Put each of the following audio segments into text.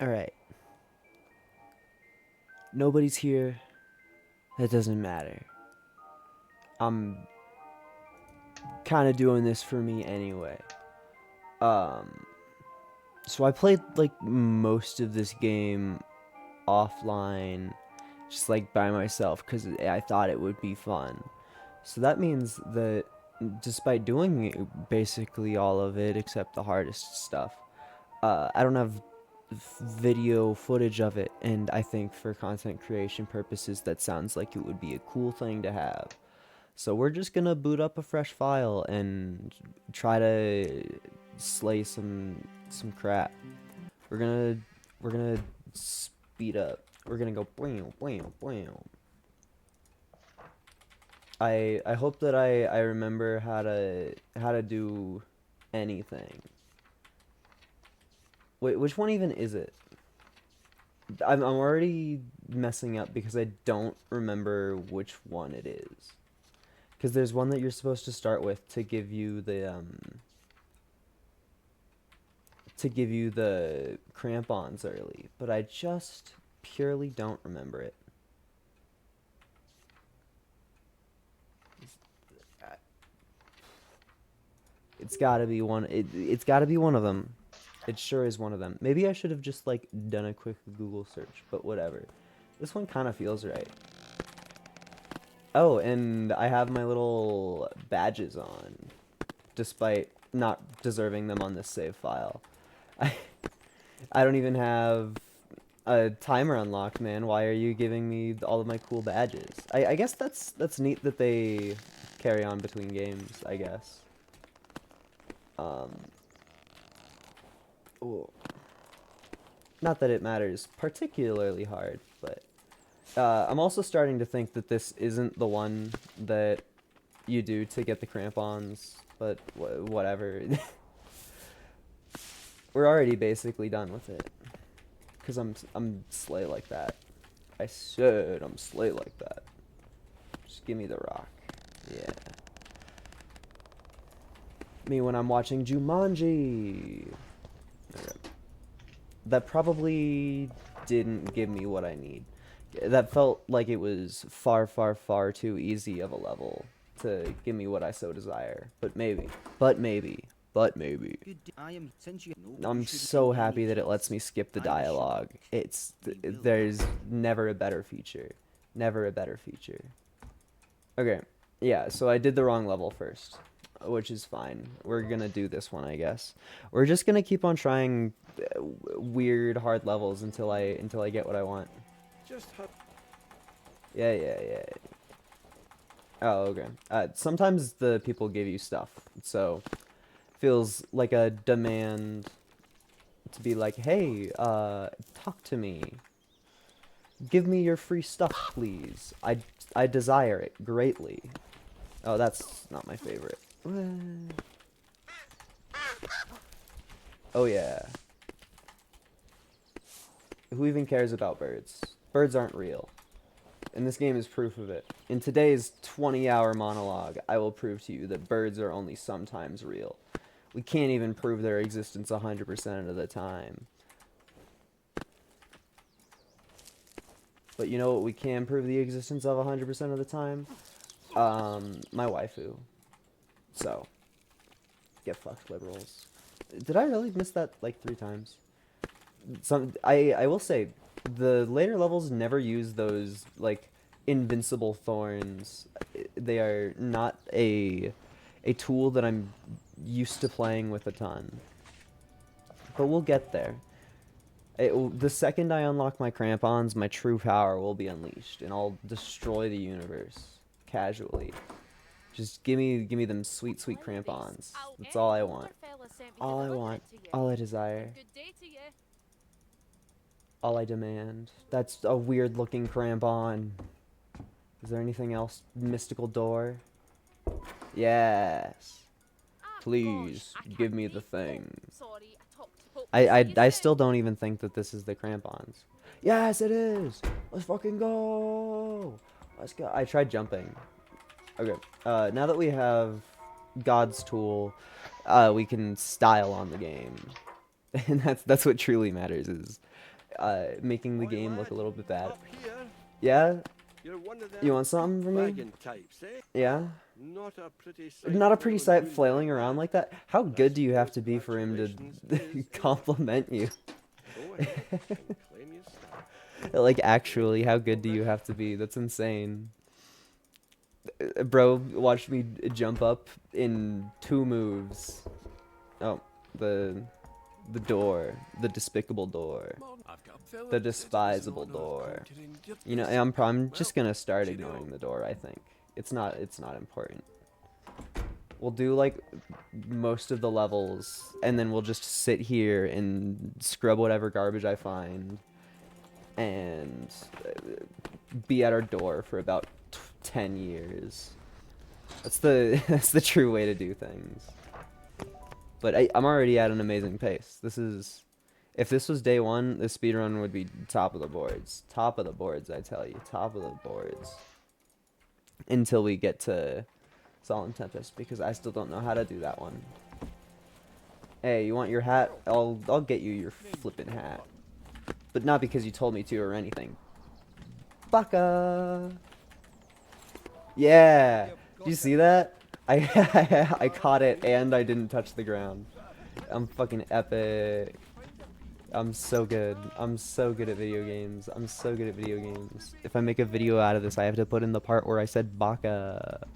Alright. Nobody's here. That doesn't matter. I'm kind of doing this for me anyway. Um, so I played like most of this game offline, just like by myself, because I thought it would be fun. So that means that despite doing basically all of it except the hardest stuff, I don't have video footage of it, and I think for content creation purposes, that sounds like it would be a cool thing to have. So we're just gonna boot up a fresh file and try to slay some crap. We're gonna we're gonna speed up. We're gonna go blam blam blam. I hope that I remember how to do anything. Wait, which one even is it? I'm already messing up because I don't remember which one it is. Because there's one that you're supposed to start with to give you the crampons early, but I just purely don't remember it. It's got to be one. It's got to be one of them. It sure is one of them. Maybe I should have just like done a quick Google search, but whatever. This one kind of feels right. Oh, and I have my little badges on, despite not deserving them on this save file. I I don't even have a timer unlocked, man. Why are you giving me all of my cool badges? I guess that's neat that they carry on between games, I guess. Um, ooh. Not that it matters particularly hard, but I'm also starting to think that this isn't the one that you do to get the crampons, but whatever. We're already basically done with it, cause I'm slay like that. I said I'm slay like that. Just give me the rock. Yeah. Me when I'm watching Jumanji. Okay. That probably didn't give me what I need. That felt like it was far, far, far too easy of a level to give me what I so desire. But maybe. But maybe. But maybe. I'm so happy that it lets me skip the dialogue. There's never a better feature. Never a better feature. Okay. Yeah, so I did the wrong level first, which is fine. We're gonna do this one, I guess. We're just gonna keep on trying weird hard levels until I get what I want. Just Yeah, yeah, yeah. Oh, okay. Sometimes the people give you stuff, so feels like a demand to be like, hey, talk to me. Give me your free stuff, please. I desire it greatly. Oh, that's not my favorite. Oh yeah. Who even cares about birds? Birds aren't real. And this game is proof of it. In today's 20-hour monologue, I will prove to you that birds are only sometimes real. We can't even prove their existence 100% of the time. But you know what we can prove the existence of 100% of the time? My waifu. So, get fucked, liberals. Did I really miss that like 3 times? I will say, the later levels never use those like invincible thorns. They are not a tool that I'm used to playing with a ton. But we'll get there. The second I unlock my crampons, my true power will be unleashed, and I'll destroy the universe casually. Just give me them sweet, sweet crampons. That's all I want. All I want. All I desire. All I demand. That's a weird looking crampon. Is there anything else? Mystical door? Yes. Please, give me the thing. I still don't even think that this is the crampons. Yes, it is! Let's fucking go! Let's go. I tried jumping. Okay, now that we have God's tool, we can style on the game. And that's what truly matters, is making the game look a little bit bad. Yeah? You want something from me? Yeah? Not a pretty sight flailing around like that? How good do you have to be for him to compliment you? Like, actually, how good do you have to be? That's insane. Bro watched me jump up in 2 moves. Oh, the door. The despicable door. The despisable door. You know, I'm just gonna start ignoring the door, I think. It's not important. We'll do, like, most of the levels, and then we'll just sit here and scrub whatever garbage I find, and be at our door for about 10 years. That's the that's the true way to do things. But I'm already at an amazing pace. If this was day 1, this speedrun would be top of the boards. Top of the boards, I tell you. Top of the boards. Until we get to Solemn Tempest, because I still don't know how to do that one. Hey, you want your hat? I'll get you your flippin' hat. But not because you told me to or anything. Baka! Yeah! Did you see that? I caught it and I didn't touch the ground. I'm fucking epic. I'm so good. I'm so good at video games. I'm so good at video games. If I make a video out of this, I have to put in the part where I said baka.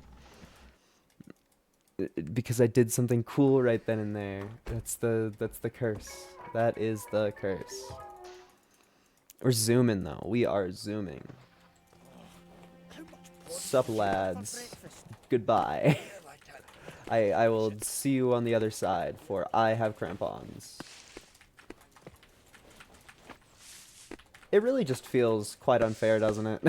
Because I did something cool right then and there. That's the curse. That is the curse. We're zooming though. We are zooming. Sup lads. Goodbye. I will see you on the other side, for I have crampons. It really just feels quite unfair, doesn't it?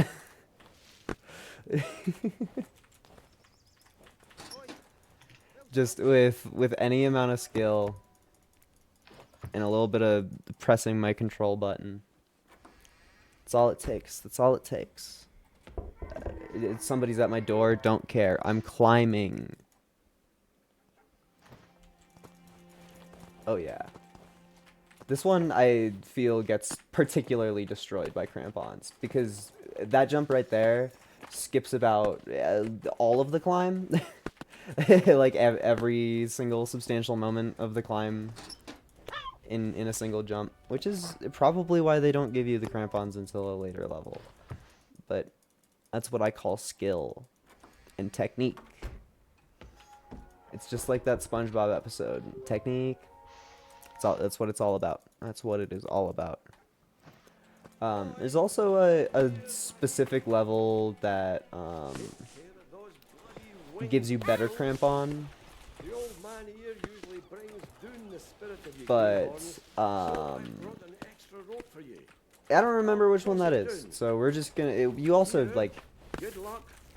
Just with any amount of skill and a little bit of pressing my control button. That's all it takes. That's all it takes. Somebody's at my door. Don't care. I'm climbing. Oh yeah. This one I feel gets particularly destroyed by crampons because that jump right there skips about all of the climb. Like every single substantial moment of the climb in a single jump, which is probably why they don't give you the crampons until a later level. But that's what I call skill and technique. It's just like that SpongeBob episode. Technique. That's what it's all about. That's what it is all about. There's also a specific level that gives you better crampon, but I don't remember which one that is. So we're just gonna. You also like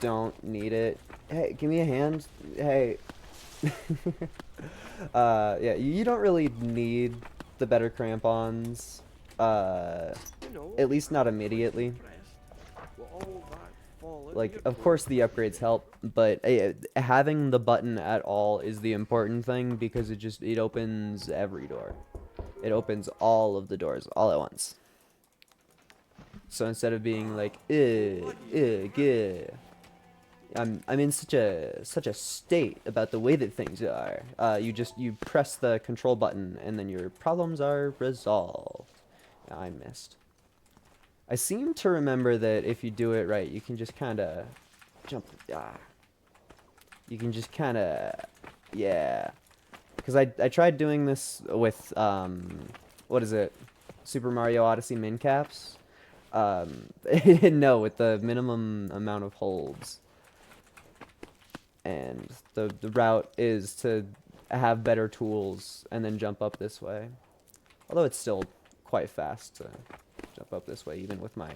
don't need it. Hey, give me a hand. Hey. Yeah, you don't really need the better crampons. At least not immediately. Like, of course the upgrades help, but having the button at all is the important thing because it opens every door. It opens all of the doors all at once. So instead of being like, I'm in such a state about the way that things are. You press the control button and then your problems are resolved. I missed. I seem to remember that if you do it right, you can just kind of jump. You can just kind of, yeah. Because I tried doing this with what is it, Super Mario Odyssey min caps. No, with the minimum amount of holds. And the route is to have better tools and then jump up this way. Although it's still quite fast to jump up this way, even with my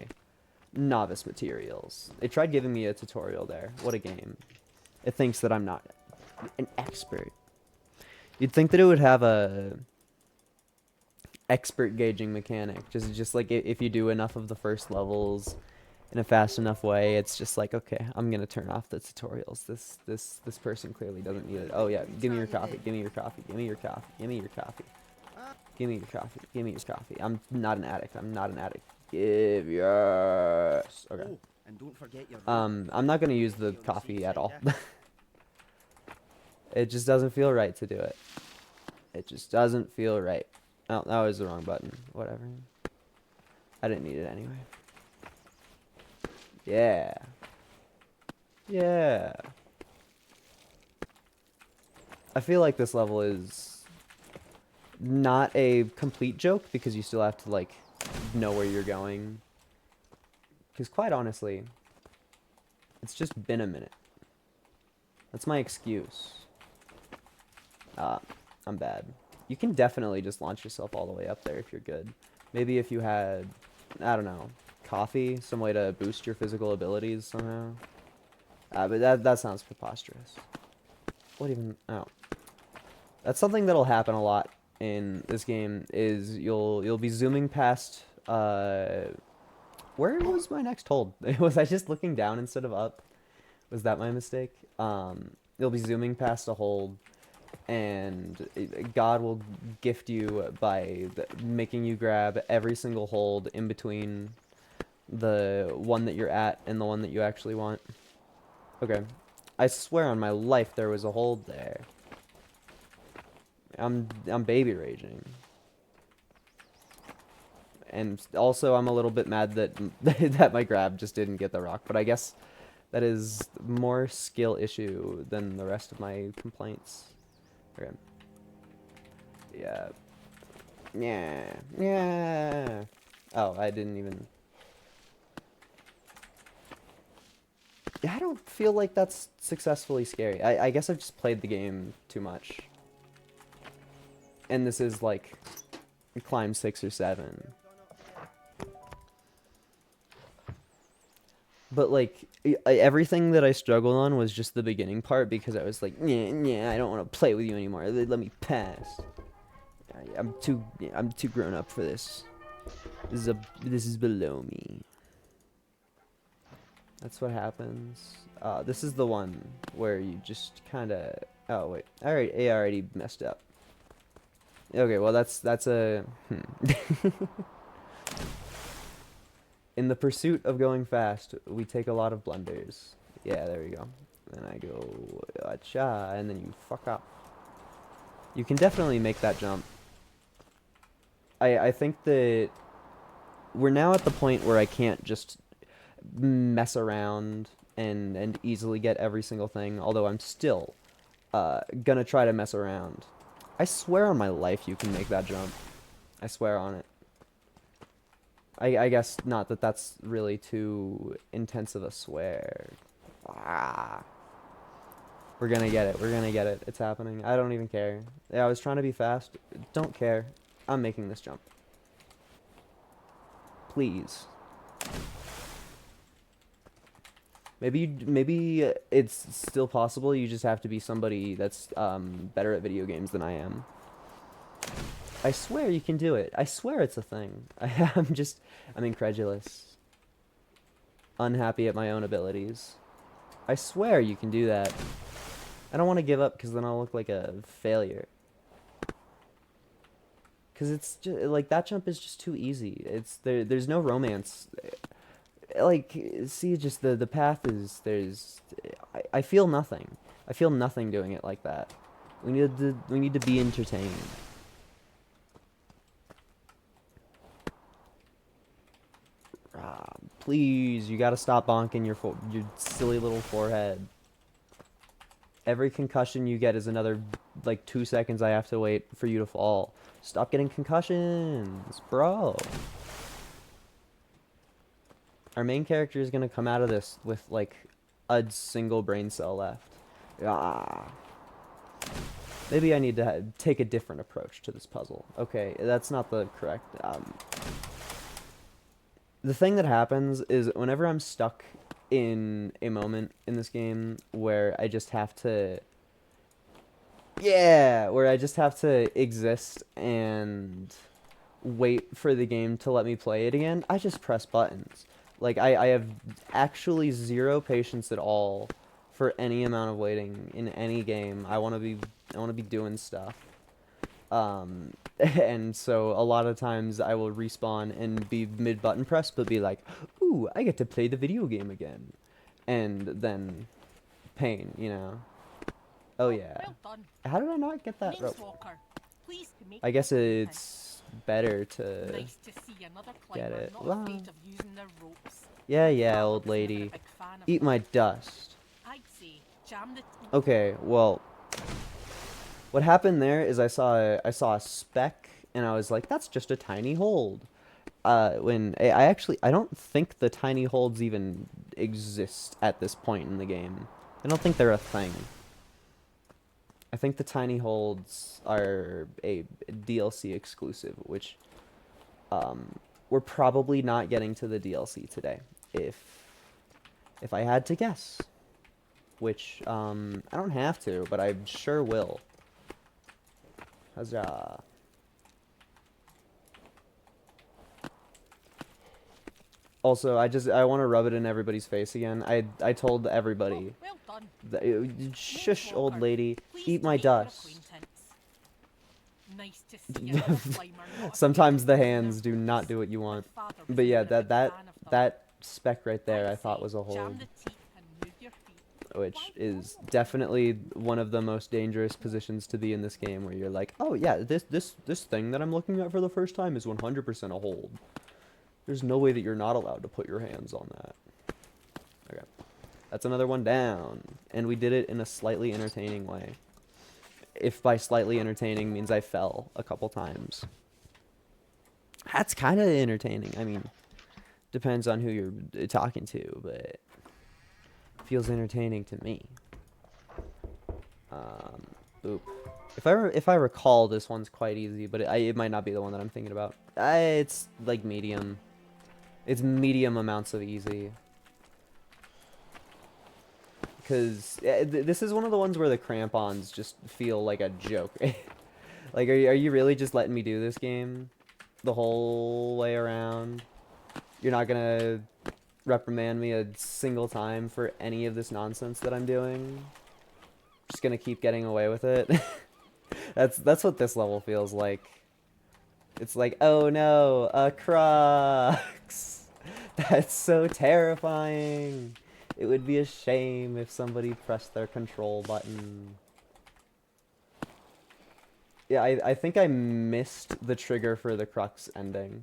novice materials. They tried giving me a tutorial there. What a game. It thinks that I'm not an expert. You'd think that it would have a expert gauging mechanic. Just like if you do enough of the first levels in a fast enough way, it's just like, okay, I'm gonna turn off the tutorials. This person clearly doesn't need it. Oh yeah, give me your coffee, give me your coffee, give me your coffee, give me your coffee. Give me your coffee. Give me your coffee. I'm not an addict. I'm not an addict. Give yours. Okay. Oh, and don't forget your I'm not gonna use the coffee at all. It just doesn't feel right to do it. It just doesn't feel right. Oh, that was the wrong button. Whatever. I didn't need it anyway. Yeah. Yeah. I feel like this level is not a complete joke because you still have to, like, know where you're going. Because quite honestly, it's just been a minute. That's my excuse. I'm bad. You can definitely just launch yourself all the way up there if you're good. Maybe if you had, I don't know, coffee, some way to boost your physical abilities somehow. But that sounds preposterous. What even? Oh, that's something that'll happen a lot in this game. Is you'll be zooming past. Where was my next hold? Was I just looking down instead of up? Was that my mistake? You'll be zooming past a hold, and God will gift you by making you grab every single hold in between the one that you're at and the one that you actually want. Okay. I swear on my life there was a hold there. I'm baby raging. And also I'm a little bit mad that that my grab just didn't get the rock, but I guess that is more skill issue than the rest of my complaints. Okay. Yeah. Yeah. Yeah. Oh, I didn't even... I don't feel like that's successfully scary. I guess I've just played the game too much. And this is like climb 6 or 7. But like everything that I struggled on was just the beginning part because I was like, yeah, I don't want to play with you anymore. Let me pass. I'm too grown up for this. This is below me. That's what happens. This is the one where you just kind of... Oh, wait. I already messed up. Okay, well, that's a... In the pursuit of going fast, we take a lot of blunders. Yeah, there we go. Then I go... Acha, and then you fuck up. You can definitely make that jump. I think that... We're now at the point where I can't just mess around and easily get every single thing, although I'm still gonna try to mess around. I swear on my life you can make that jump. I swear on it. I guess not that that's really too intense of a swear. Ah. We're gonna get it. We're gonna get it. It's happening. I don't even care. Yeah, I was trying to be fast. Don't care. I'm making this jump. Please. Maybe it's still possible. You just have to be somebody that's better at video games than I am. I swear you can do it. I swear it's a thing. I'm incredulous. Unhappy at my own abilities. I swear you can do that. I don't want to give up because then I'll look like a failure. Because it's just, like, that jump is just too easy. There's no romance. Like, see, just the path is, I feel nothing. I feel nothing doing it like that. We need to be entertained. Please, you gotta stop bonking your silly little forehead. Every concussion you get is another, like, 2 seconds I have to wait for you to fall. Stop getting concussions, bro. Our main character is gonna come out of this with, like, a single brain cell left. Ah. Maybe I need to take a different approach to this puzzle. Okay, that's not the correct... The thing that happens is whenever I'm stuck in a moment in this game where I just have to... Yeah! Where I just have to exist and wait for the game to let me play it again, I just press buttons. Like, I have actually zero patience at all for any amount of waiting in any game. I want to be doing stuff. And so a lot of times I will respawn and be mid button press, but be like, ooh, I get to play the video game again. And then pain, you know. Oh yeah. Well done. How did I not get that rope? Walker, pleased to make I guess your acquaintance. it's better to Nice to see another get climber it. not Well, afraid of using their ropes. yeah, Alex old never a lady. big fan of Eat my dust. I'd say jam the Okay, well, what happened there is I saw a speck and I was like, that's just a tiny hold. When I actually I don't think the tiny holds even exist at this point in the game. I don't think they're a thing. I think the tiny holds are a DLC exclusive, which we're probably not getting to the DLC today, if I had to guess. Which I don't have to, but I sure will. Huzzah. Also, I want to rub it in everybody's face again. I told everybody. well done. Shush, old lady. Pleased Eat to my make your dust. acquaintance. Nice to see another climber not Sometimes the afraid of using hands their do not ropes. do what you My want. father was But yeah, never a big fan of them. that speck right there I I'd thought say was a jam hold, the teeth and move your feet. which is definitely one of the most dangerous positions to be in this game, where you're like, oh yeah, this thing that I'm looking at for the first time is 100% a hold. There's no way that you're not allowed to put your hands on that. Okay. That's another one down. And we did it in a slightly entertaining way. If by slightly entertaining means I fell a couple times. That's kind of entertaining. I mean, depends on who you're talking to, but feels entertaining to me. Oop. If I recall, this one's quite easy, but it might not be the one that I'm thinking about. It's like medium. It's medium amounts of easy. Because this is one of the ones where the crampons just feel like a joke. Like, are you really just letting me do this game the whole way around? You're not gonna reprimand me a single time for any of this nonsense that I'm doing? Just gonna keep getting away with it? That's what this level feels like. It's like, oh no, a crux. That's so terrifying. It would be a shame if somebody pressed their control button. Yeah, I think I missed the trigger for the crux ending.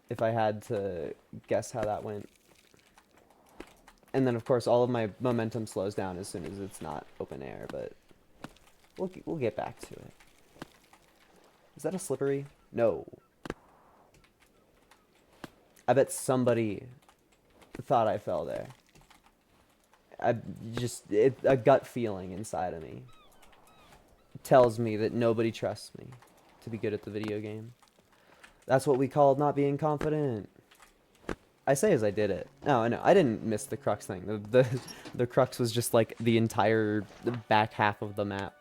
If I had to guess how that went. And then, of course, all of my momentum slows down as soon as it's not open air, but we'll get back to it. Is that a slippery? No. I bet somebody thought I fell there. A gut feeling inside of me tells me that nobody trusts me to be good at the video game. That's what we called not being confident. I say as I did it. No, I didn't miss the crux thing. The crux was just like the entire back half of the map.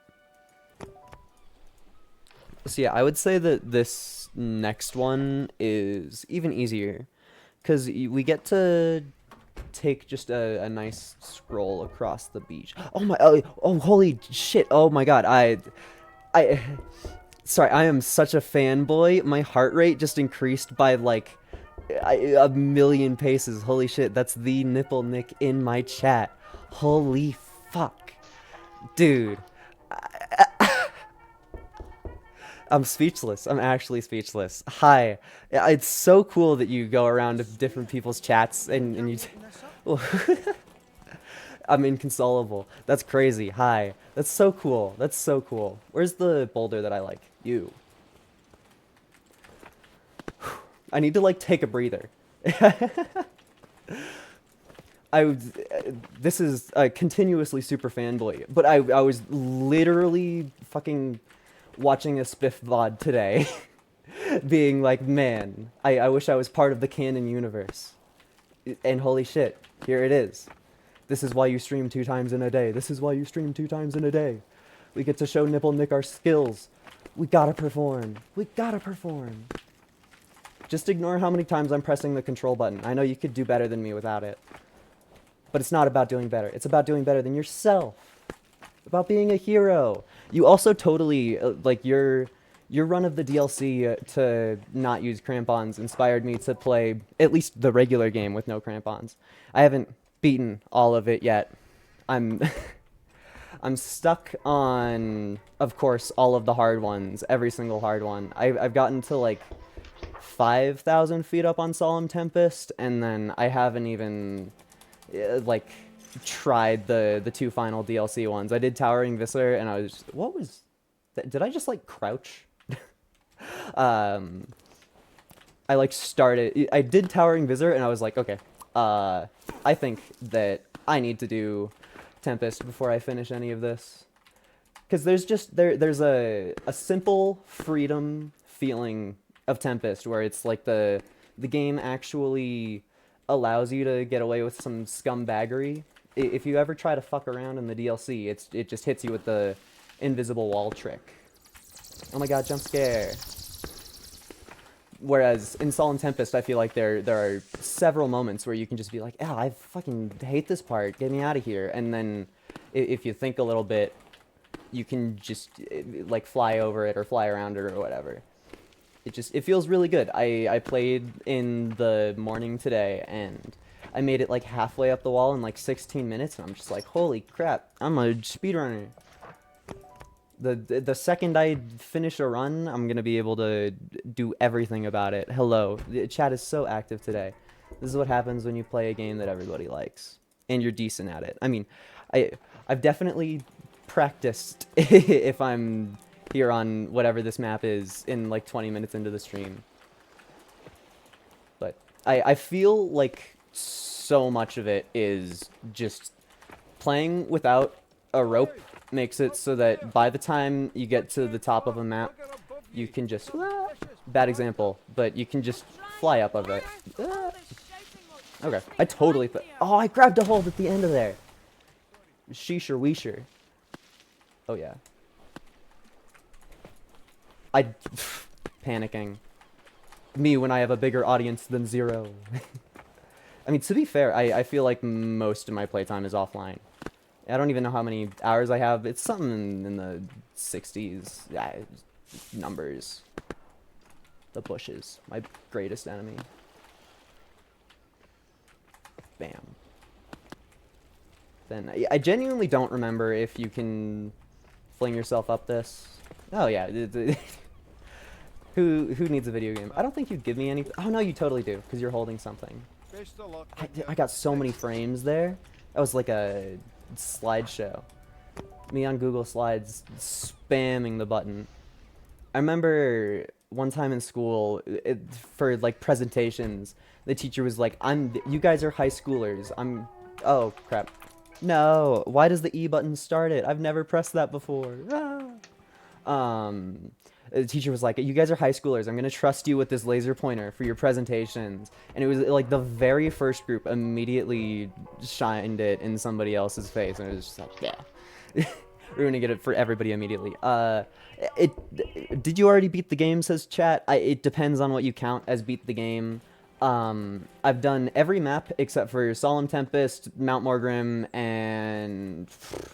So yeah, I would say that this next one is even easier, because we get to take just a nice scroll across the beach. Oh my, oh holy shit, oh my god, sorry, I am such a fanboy. My heart rate just increased by like a million paces. Holy shit, that's the nipple nick in my chat. Holy fuck. Dude. I'm speechless. I'm actually speechless. Hi. It's so cool that you go around to different people's chats and you... I'm inconsolable. That's crazy. Hi. That's so cool. That's so cool. Where's the boulder that I like? You. I need to, like, take a breather. This is continuously super fanboy, but I was literally fucking watching a Spiff VOD today, being like, man, I wish I was part of the canon universe. And holy shit, here it is. This is why you stream 2 times in a day. This is why you stream 2 times in a day. We get to show Nipple Nick our skills. We gotta perform. We gotta perform. Just ignore how many times I'm pressing the control button. I know you could do better than me without it. But it's not about doing better. It's about doing better than yourself. About being a hero. You also totally, like, your your run of the DLC to not use crampons inspired me to play at least the regular game with no crampons. I haven't beaten all of it yet. I'm I'm stuck on, of course, all of the hard ones, every single hard one. I've gotten to like 5,000 feet up on Solemn Tempest, and then I haven't even like tried the two final DLC ones. I did Towering Visser, and I was just, what was that? Did I just like crouch? um, I like started. I did Towering Visor, and I was like, okay, I think that I need to do Tempest before I finish any of this, because there's just there's a simple freedom feeling of Tempest where it's like the game actually allows you to get away with some scumbaggery. If you ever try to fuck around in the DLC, it just hits you with the invisible wall trick. Oh my god, jump scare. Whereas in Solemn Tempest, I feel like there are several moments where you can just be like, "Ah, I fucking hate this part. Get me out of here." And then, if you think a little bit, you can just like fly over it or fly around it or whatever. It feels really good. I played in the morning today, and I made it like halfway up the wall in like 16 minutes, and I'm just like, "Holy crap! I'm a speedrunner." The second I finish a run, I'm gonna be able to do everything about it. Hello, the chat is so active today. This is what happens when you play a game that everybody likes, and you're decent at it. I mean, I've definitely practiced if I'm here on whatever this map is in like 20 minutes into the stream. But I feel like so much of it is just playing without a rope makes it so that by the time you get to the top of a map, you can just, bad example, but you can just fly up of it. Okay, I totally, oh, I grabbed a hold at the end of there. Sheesher weesher. Oh yeah. Panicking. Me when I have a bigger audience than zero. I mean, to be fair, I feel like most of my playtime is offline. I don't even know how many hours I have. It's something in the 60s. Yeah, numbers. The bushes. My greatest enemy. Bam. Then I genuinely don't remember if you can fling yourself up this. Oh yeah. Who needs a video game? I don't think you'd give me any. Oh no, you totally do, because you're holding something. I got so many frames there. That was like a slideshow. Me on Google Slides spamming the button. I remember one time in school for like presentations, the teacher was like, you guys are high schoolers. Oh crap. No, why does the E button start it? I've never pressed that before. Ah. The teacher was like, you guys are high schoolers. I'm going to trust you with this laser pointer for your presentations. And it was like the very first group immediately shined it in somebody else's face. And it was just like, yeah. Ruining it for everybody immediately. Did you already beat the game, says chat? It depends on what you count as beat the game. I've done every map except for Solemn Tempest, Mount Morgrim, and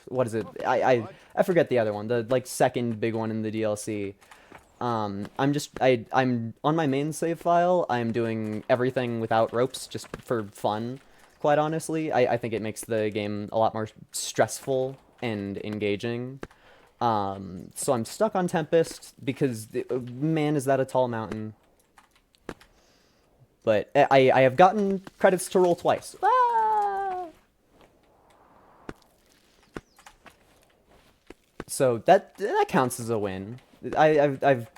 what is it? I forget the other one. The like second big one in the DLC. I'm on my main save file. I'm doing everything without ropes, just for fun. Quite honestly, I think it makes the game a lot more stressful and engaging. So I'm stuck on Tempest because, man, is that a tall mountain. But I have gotten credits to roll twice. Ah! So that counts as a win. I've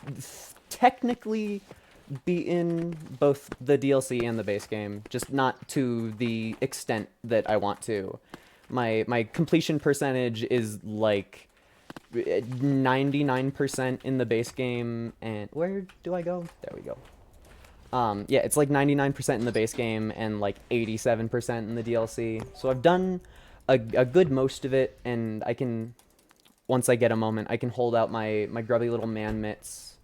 technically beaten both the DLC and the base game, just not to the extent that I want to. My completion percentage is like 99% in the base game, and where do I go? There we go. Yeah, it's like 99% in the base game and like 87% in the DLC. So I've done a good most of it, and I can, once I get a moment, I can hold out my grubby little man mitts.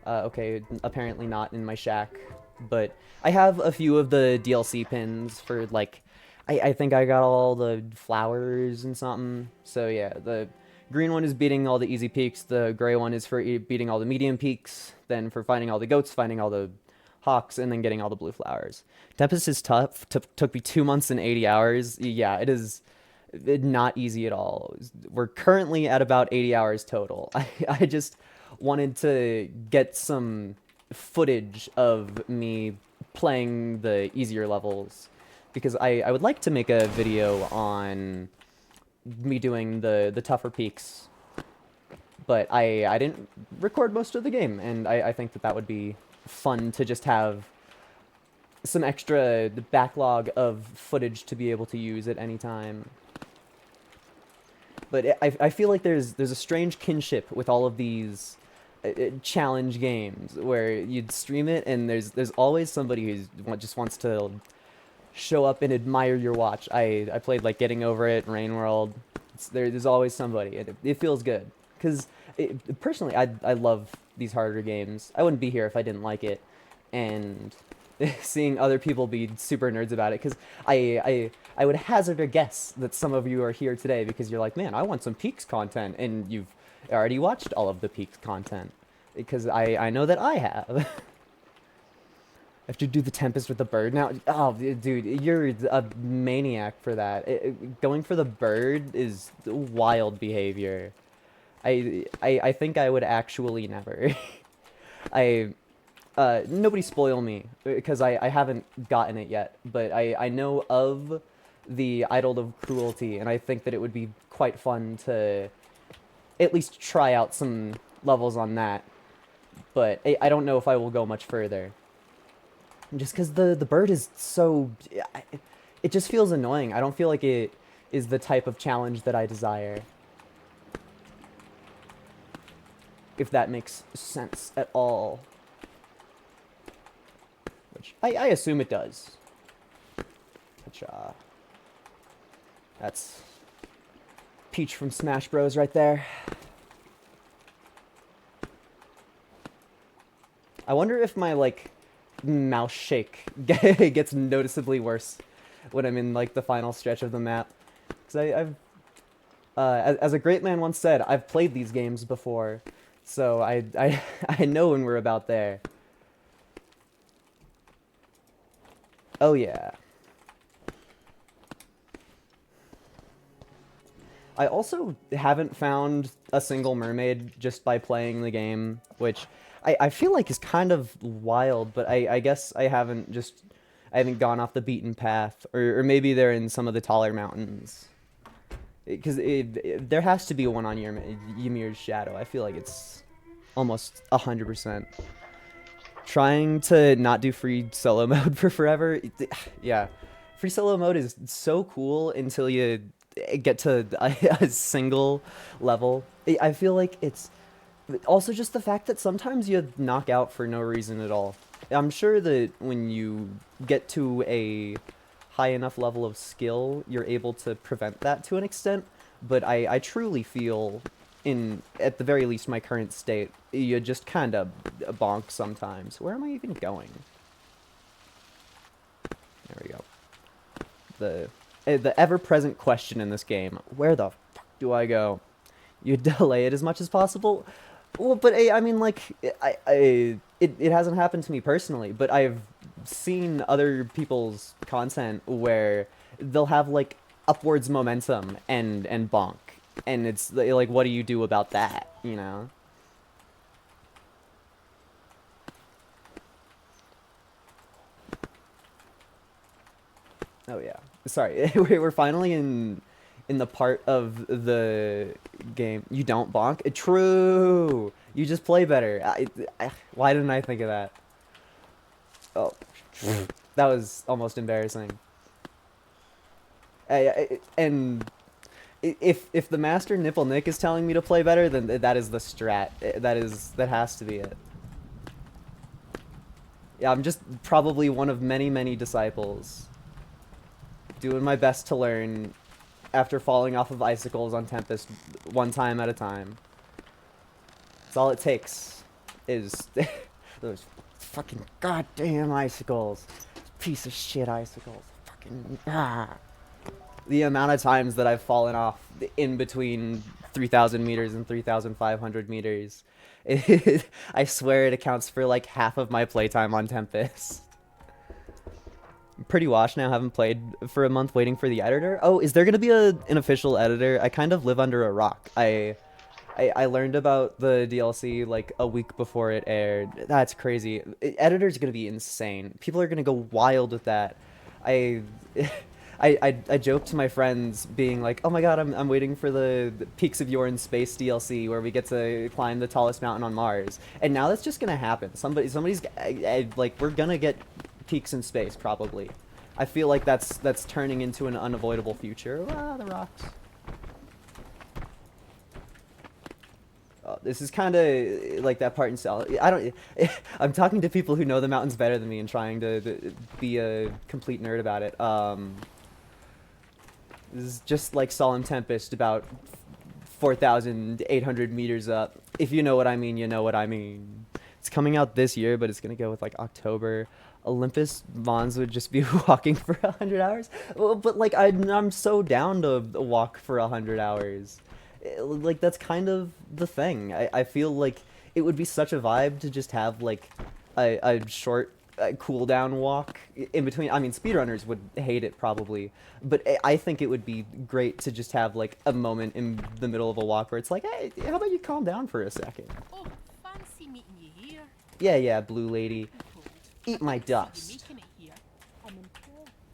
Okay, apparently not in my shack, but I have a few of the DLC pins for like, I think I got all the flowers and something. So yeah, green one is beating all the easy peaks. The gray one is for beating all the medium peaks. Then for finding all the goats, finding all the hawks, and then getting all the blue flowers. Tempest is tough. Took me 2 months and 80 hours. Yeah, it is not easy at all. We're currently at about 80 hours total. I just wanted to get some footage of me playing the easier levels because I would like to make a video on me doing the tougher peaks, but I didn't record most of the game, and I think that that would be fun to just have some extra backlog of footage to be able to use at any time. But I feel like there's a strange kinship with all of these challenge games where you'd stream it and there's always somebody who just wants to show up and admire your watch. I played like Getting Over It, Rain World. There's always somebody. It feels good because personally I love these harder games. I wouldn't be here if I didn't like it, and seeing other people be super nerds about it because I would hazard a guess that some of you are here today because you're like, man, I want some Peaks content, and you've already watched all of the Peaks content because I know that I have. I have to do the Tempest with the bird now. Oh, dude, you're a maniac for that. Going for the bird is wild behavior. I think I would actually never. I nobody spoil me because I haven't gotten it yet, but I know of the Idol of Cruelty, and I think that it would be quite fun to at least try out some levels on that. But I don't know if I will go much further. Just because the bird is so... It just feels annoying. I don't feel like it is the type of challenge that I desire. If that makes sense at all. Which I assume it does. Which, that's Peach from Smash Bros. Right there. I wonder if my, like, mouse shake gets noticeably worse when I'm in, like, the final stretch of the map. Because as a great man once said, I've played these games before. So I know when we're about there. Oh yeah. I also haven't found a single mermaid just by playing the game, which I feel like is kind of wild, but I guess I haven't gone off the beaten path, or maybe they're in some of the taller mountains. Because there has to be one on Ymir's Shadow. I feel like it's almost 100%. Trying to not do free solo mode for forever, yeah. Free solo mode is so cool until you get to a single level. I feel like it's also just the fact that sometimes you knock out for no reason at all. I'm sure that when you get to a high enough level of skill, you're able to prevent that to an extent, but I truly feel, at the very least, my current state, you just kind of bonk sometimes. Where am I even going? There we go. The ever-present question in this game: where the fuck do I go? You delay it as much as possible. Well, but I mean, like, it hasn't happened to me personally, but I've seen other people's content where they'll have like upwards momentum and bonk, and it's like, what do you do about that? You know? Oh yeah. Sorry, we're finally in the part of the game. You don't bonk? True. You just play better. Why didn't I think of that? Oh, that was almost embarrassing. And if the master Nipple Nick is telling me to play better, then that is the strat. That has to be it. Yeah, I'm just probably one of many disciples, doing my best to learn after falling off of icicles on Tempest one time at a time. That's all it takes is those fucking goddamn icicles. Piece of shit icicles. Fucking The amount of times that I've fallen off in between 3,000 meters and 3,500 meters. I swear it accounts for like half of my playtime on Tempest. I'm pretty washed now, haven't played for a month waiting for the editor. Oh, is there going to be an official editor? I kind of live under a rock. I learned about the DLC like a week before it aired. That's crazy. Editor's gonna be insane. People are gonna go wild with that. I, I joked to my friends, being like, "Oh my god, I'm waiting for the Peaks of Yore in Space DLC where we get to climb the tallest mountain on Mars." And now that's just gonna happen. Somebody's like, we're gonna get peaks in space probably. I feel like that's turning into an unavoidable future. Ah, the rocks. This is kind of like that part in Cell. I don't. I'm talking to people who know the mountains better than me and trying to be a complete nerd about it. This is just like Solemn Tempest, about 4,800 meters up. If you know what I mean, you know what I mean. It's coming out this year, but it's gonna go with like October. Olympus Mons would just be walking for 100 hours. Well, but like I'm so down to walk for 100 hours. Like that's kind of the thing. I feel like it would be such a vibe to just have like a short cooldown walk in between. I mean, speedrunners would hate it probably, but I think it would be great to just have like a moment in the middle of a walk where it's like, hey, how about you calm down for a second? Oh, fancy meeting you here. Yeah, blue lady. Eat my dust. Making it here.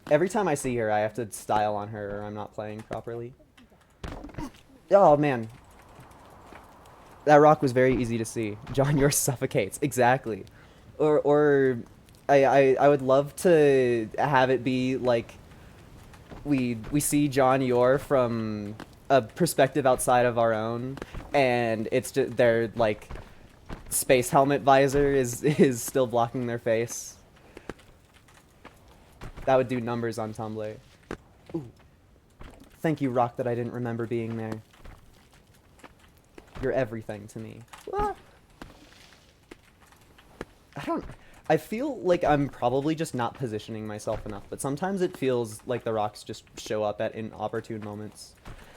Every time I see her, I have to style on her or I'm not playing properly. Oh man, that rock was very easy to see. John Yore suffocates. Exactly. Or I would love to have it be like we see John Yore from a perspective outside of our own, and it's just their like space helmet visor is still blocking their face. That would do numbers on Tumblr. Ooh. Thank you, rock, that I didn't remember being there. You're everything to me. What? I feel like I'm probably just not positioning myself enough, but sometimes it feels like the rocks just show up at inopportune moments.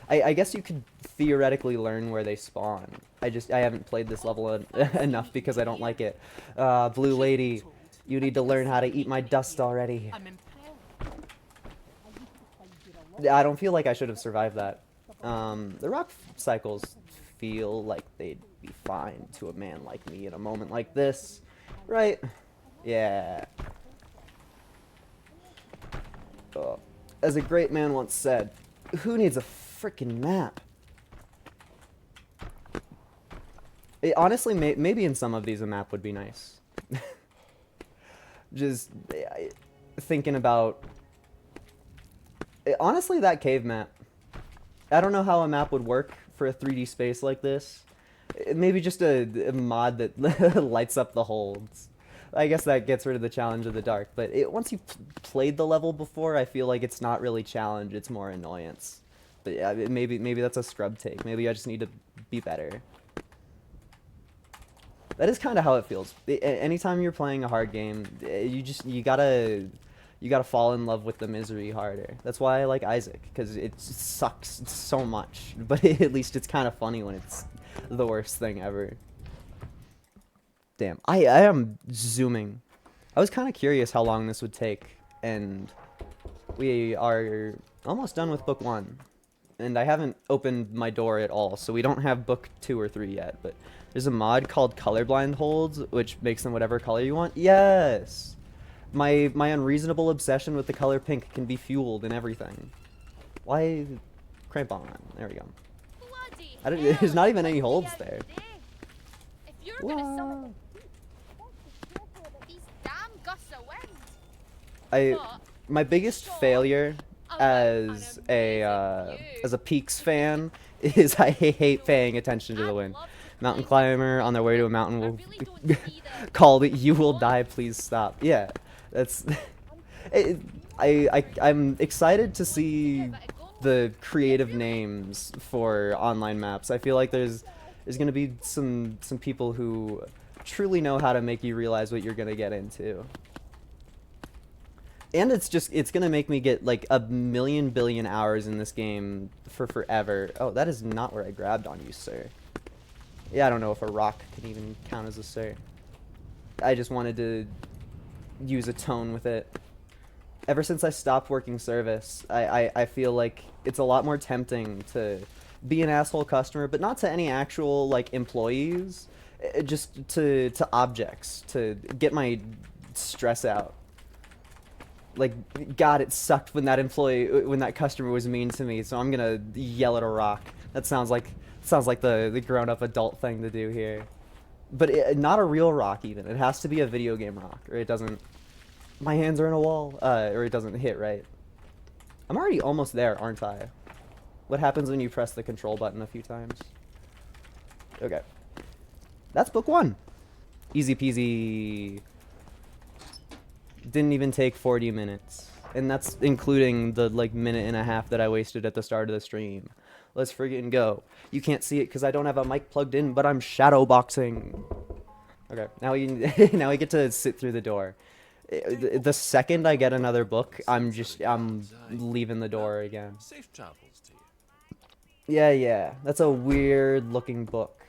I guess you could theoretically learn where they spawn. I haven't played this level enough because I don't like it. Blue lady, you need to learn how to eat my dust already. I don't feel like I should have survived that. The rock cycles feel like they'd be fine to a man like me in a moment like this, right? Yeah. As a great man once said, who needs a frickin' map? Honestly, maybe in some of these a map would be nice. Just thinking about... Honestly, that cave map. I don't know how a map would work for a 3D space like this. Maybe just a mod that lights up the holds. I guess that gets rid of the challenge of the dark, but once you've played the level before, I feel like it's not really challenge, it's more annoyance. But yeah, maybe that's a scrub take. Maybe I just need to be better. That is kind of how it feels. Anytime you're playing a hard game, you gotta fall in love with the misery harder. That's why I like Isaac, because it sucks so much, but at least it's kind of funny when it's the worst thing ever. Damn, I am zooming. I was kind of curious how long this would take, and we are almost done with book 1. And I haven't opened my door at all, so we don't have book 2 or 3 yet, but there's a mod called Colorblind Holds, which makes them whatever color you want. Yes! My unreasonable obsession with the color pink can be fueled in everything. Why? Crampon. There we go. There's not even any holds there. If you're gonna summon these damn gusts of wind. My biggest failure as a Peaks fan is I hate paying attention to the wind. Mountain climber on their way to a mountain will call it, "You will die, please stop." Yeah, that's. I'm excited to see the creative names for online maps. I feel like there's gonna be some people who truly know how to make you realize what you're gonna get into. And it's gonna make me get like a million billion hours in this game for forever. Oh, that is not where I grabbed on you, sir. Yeah, I don't know if a rock can even count as a sir. I just wanted to use a tone with it. Ever since I stopped working service, I feel like it's a lot more tempting to be an asshole customer, but not to any actual like employees, just to objects, to get my stress out. Like, God, it sucked when that customer was mean to me, so I'm gonna yell at a rock. That sounds like the grown-up adult thing to do here. But not a real rock even. It has to be a video game rock, or it doesn't. My hands are in a wall, or it doesn't hit right. I'm already almost there, aren't I? What happens when you press the control button a few times? Okay. That's book 1. Easy peasy. Didn't even take 40 minutes. And that's including the, like, minute and a half that I wasted at the start of the stream. Let's friggin' go. You can't see it because I don't have a mic plugged in, but I'm shadow boxing. Okay, now now we get to sit through the door. The second I get another book, I'm leaving the door again. Safe travels to you. Yeah, that's a weird looking book.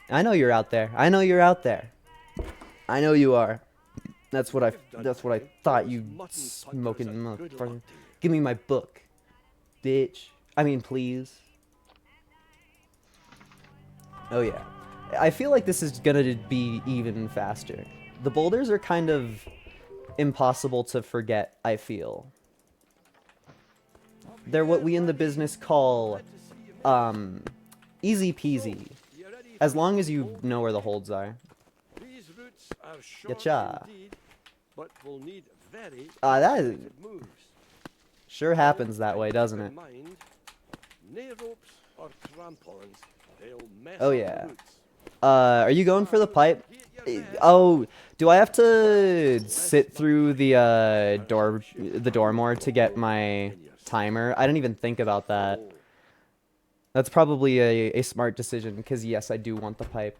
I know you're out there. I know you're out there. I know you are. That's what I thought, you smoking motherfucker. Give me my book, bitch. I mean, please. Oh yeah. I feel like this is gonna be even faster. The boulders are kind of impossible to forget, I feel. They're what we in the business call, easy peasy. As long as you know where the holds are. Getcha. That is, sure happens that way, doesn't it? Oh yeah. Are you going for the pipe? Oh, do I have to sit through the door more to get my timer? I didn't even think about that. That's probably a smart decision, because yes, I do want the pipe.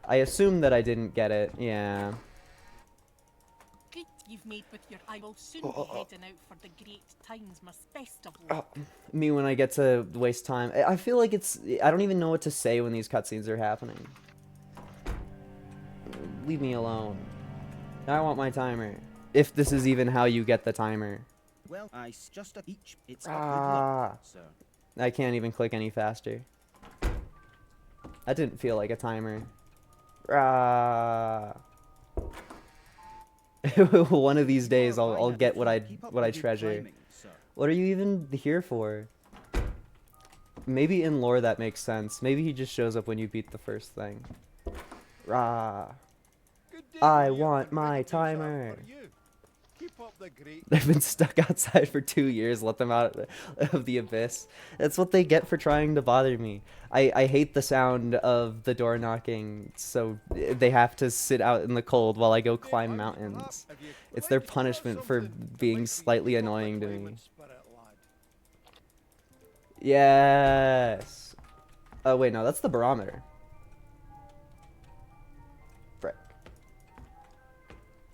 I assume that I didn't get it, yeah. Good you've made with your I will soon be heading out for the Great Tynesmas Festival. Me when I get to waste time. I feel like I don't even know what to say when these cutscenes are happening. Leave me alone. I want my timer. If this is even how you get the timer. Well, I just each. It's good luck, sir. I can't even click any faster. That didn't feel like a timer. One of these days I'll get what I treasure. What are you even here for? Maybe in lore that makes sense. Maybe he just shows up when you beat the first thing. Rah. I want my timer. They've been stuck outside for 2 years. Let them out of the abyss. That's what they get for trying to bother me. I hate the sound of the door knocking, so they have to sit out in the cold while I go climb mountains. It's their punishment for being slightly annoying to me. Yes. Oh wait, no, that's the barometer. Frick.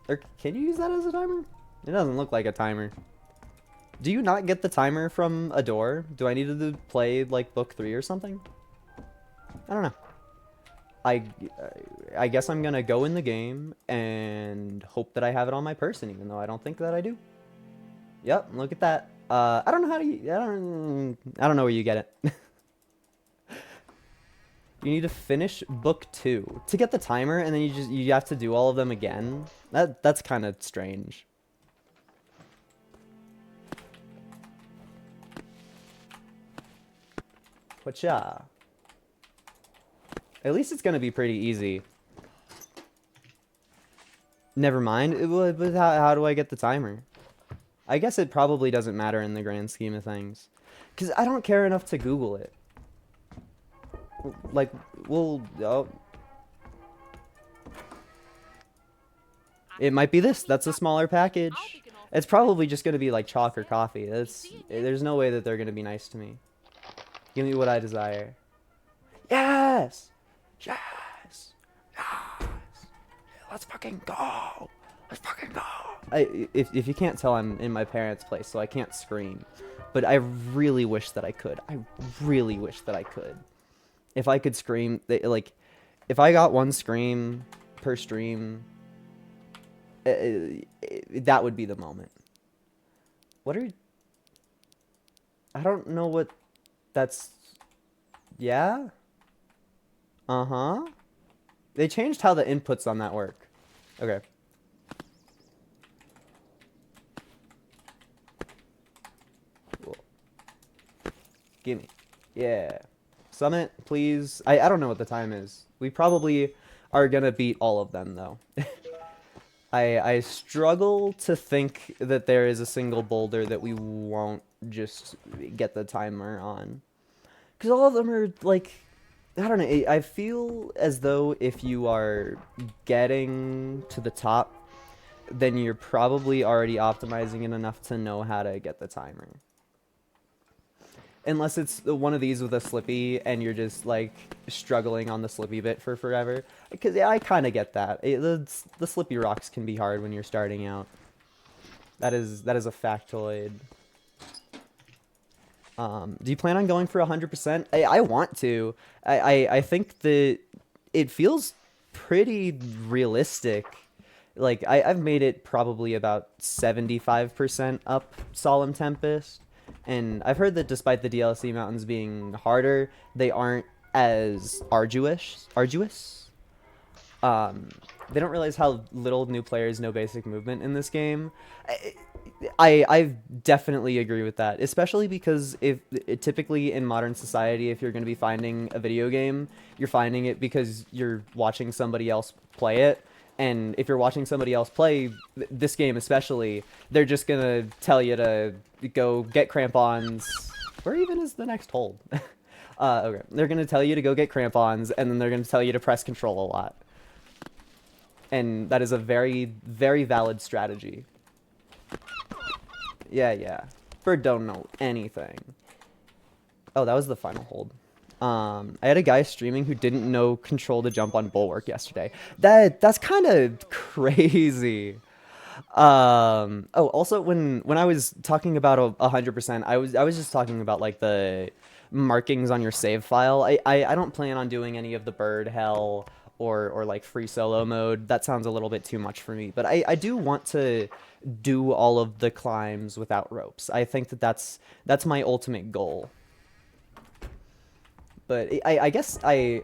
Or can you use that as a timer? It doesn't look like a timer. Do you not get the timer from a door? Do I need to play like book 3 or something? I don't know. I guess I'm gonna go in the game and hope that I have it on my person, even though I don't think that I do. Yep, look at that. I don't know how to. I don't know where you get it. You need to finish book 2 to get the timer, and then you have to do all of them again. That's kind of strange. Whatcha? At least it's gonna be pretty easy. Never mind. But how do I get the timer? I guess it probably doesn't matter in the grand scheme of things, because I don't care enough to Google it. Like, well, oh. It might be this. That's a smaller package. It's probably just gonna be like chalk or coffee. There's no way that they're gonna be nice to me. Give me what I desire. Yes! Yes! Yes! Let's fucking go! let's fucking go. If you can't tell, I'm in my parents' place, so I can't scream. But I really wish that I could. I really wish that I could. If I could scream, like, if I got one scream per stream, that would be the moment. What are... I don't know what that's... Yeah? Uh-huh. They changed how the inputs on that work. Okay. Cool. Gimme. Yeah. Summit, please. I don't know what the time is. We probably are gonna beat all of them, though. I struggle to think that there is a single boulder that we won't just get the timer on. Because all of them are, like... I don't know, I feel as though if you are getting to the top, then you're probably already optimizing it enough to know how to get the timer. Unless it's one of these with a slippy and you're just, like, struggling on the slippy bit for forever. Because yeah, I kind of get that. The slippy rocks can be hard when you're starting out. That is a factoid. Do you plan on going for 100%? I want to. I think that it feels pretty realistic. Like, I've made it probably about 75% up Solemn Tempest. And I've heard that despite the DLC mountains being harder, they aren't as arduous. They don't realize how little new players know basic movement in this game. I definitely agree with that, especially because typically in modern society, if you're going to be finding a video game, you're finding it because you're watching somebody else play it. And if you're watching somebody else play this game especially, they're just going to tell you to go get crampons. Where even is the next hold? Okay. They're going to tell you to go get crampons, and then they're going to tell you to press control a lot. And that is a very, very valid strategy. Yeah. Bird don't know anything. Oh, that was the final hold. I had a guy streaming who didn't know control to jump on Bulwark yesterday. That's kind of crazy. Oh, also when I was talking about 100%, I was just talking about like the markings on your save file. I don't plan on doing any of the bird hell or like free solo mode. That sounds a little bit too much for me. But I do want to do all of the climbs without ropes. I think that's my ultimate goal. But I guess I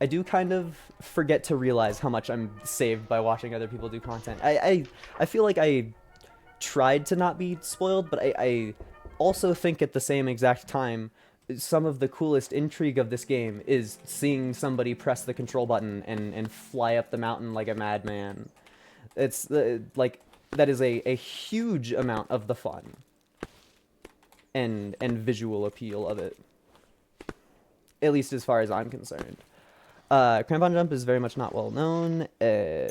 do kind of forget to realize how much I'm saved by watching other people do content. I feel like I tried to not be spoiled, but I also think at the same exact time, some of the coolest intrigue of this game is seeing somebody press the control button and fly up the mountain like a madman. It's like, that is a huge amount of the fun and visual appeal of it. At least as far as I'm concerned. Crampon jump is very much not well known,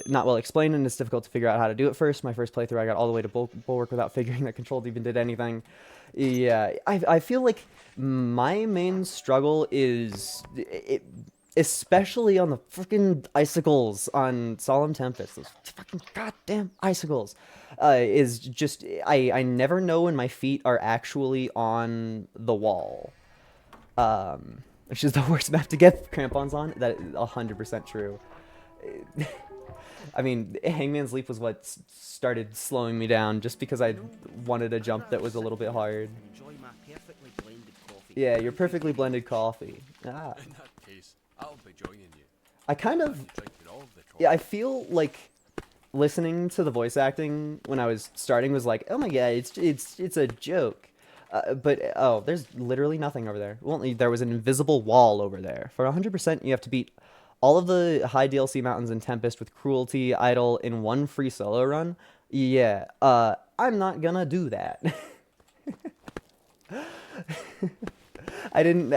not well explained, and it's difficult to figure out how to do it first. My first playthrough, I got all the way to Bulwark without figuring that control even did anything. Yeah, I feel like my main struggle is, especially on the freaking icicles on Solemn Tempest, those fucking goddamn icicles, is just, I never know when my feet are actually on the wall. Which is the worst map to get crampons on. That is 100% true. I mean, Hangman's Leap was what started slowing me down, just because I wanted a jump that was a little bit hard. Enjoy my perfectly blended coffee. Yeah, your perfectly blended coffee. Ah. In that case, I'll be joining you. I kind of... Yeah, I feel like listening to the voice acting when I was starting was like, oh my god, it's a joke. But, oh, there's literally nothing over there. Well, there was an invisible wall over there. For 100%, you have to beat all of the high DLC mountains in Tempest with Cruelty, Idol, in one free solo run. Yeah, I'm not gonna do that. I didn't